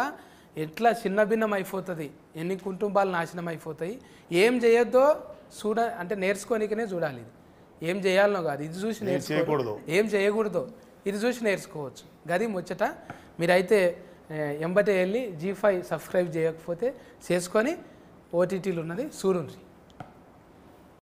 ఎట్లా చిన్న భిన్నం అయిపోతుంది, ఎన్ని కుటుంబాలు నాశనం అయిపోతాయి. ఏం చేయొద్దో అంటే నేర్చుకోనికనే చూడాలి. ఇది ఏం చేయాలనో కాదు, ఇది చూసి నేర్చుకోకూడదు, ఏం చేయకూడదో ఇది చూసి నేర్చుకోవచ్చు. గది ముచ్చట. మీరైతే ఎంబటే వెళ్ళి G5 సబ్స్క్రైబ్ చేయకపోతే చేసుకొని ఓటీటీలు ఉన్నది చూడండి.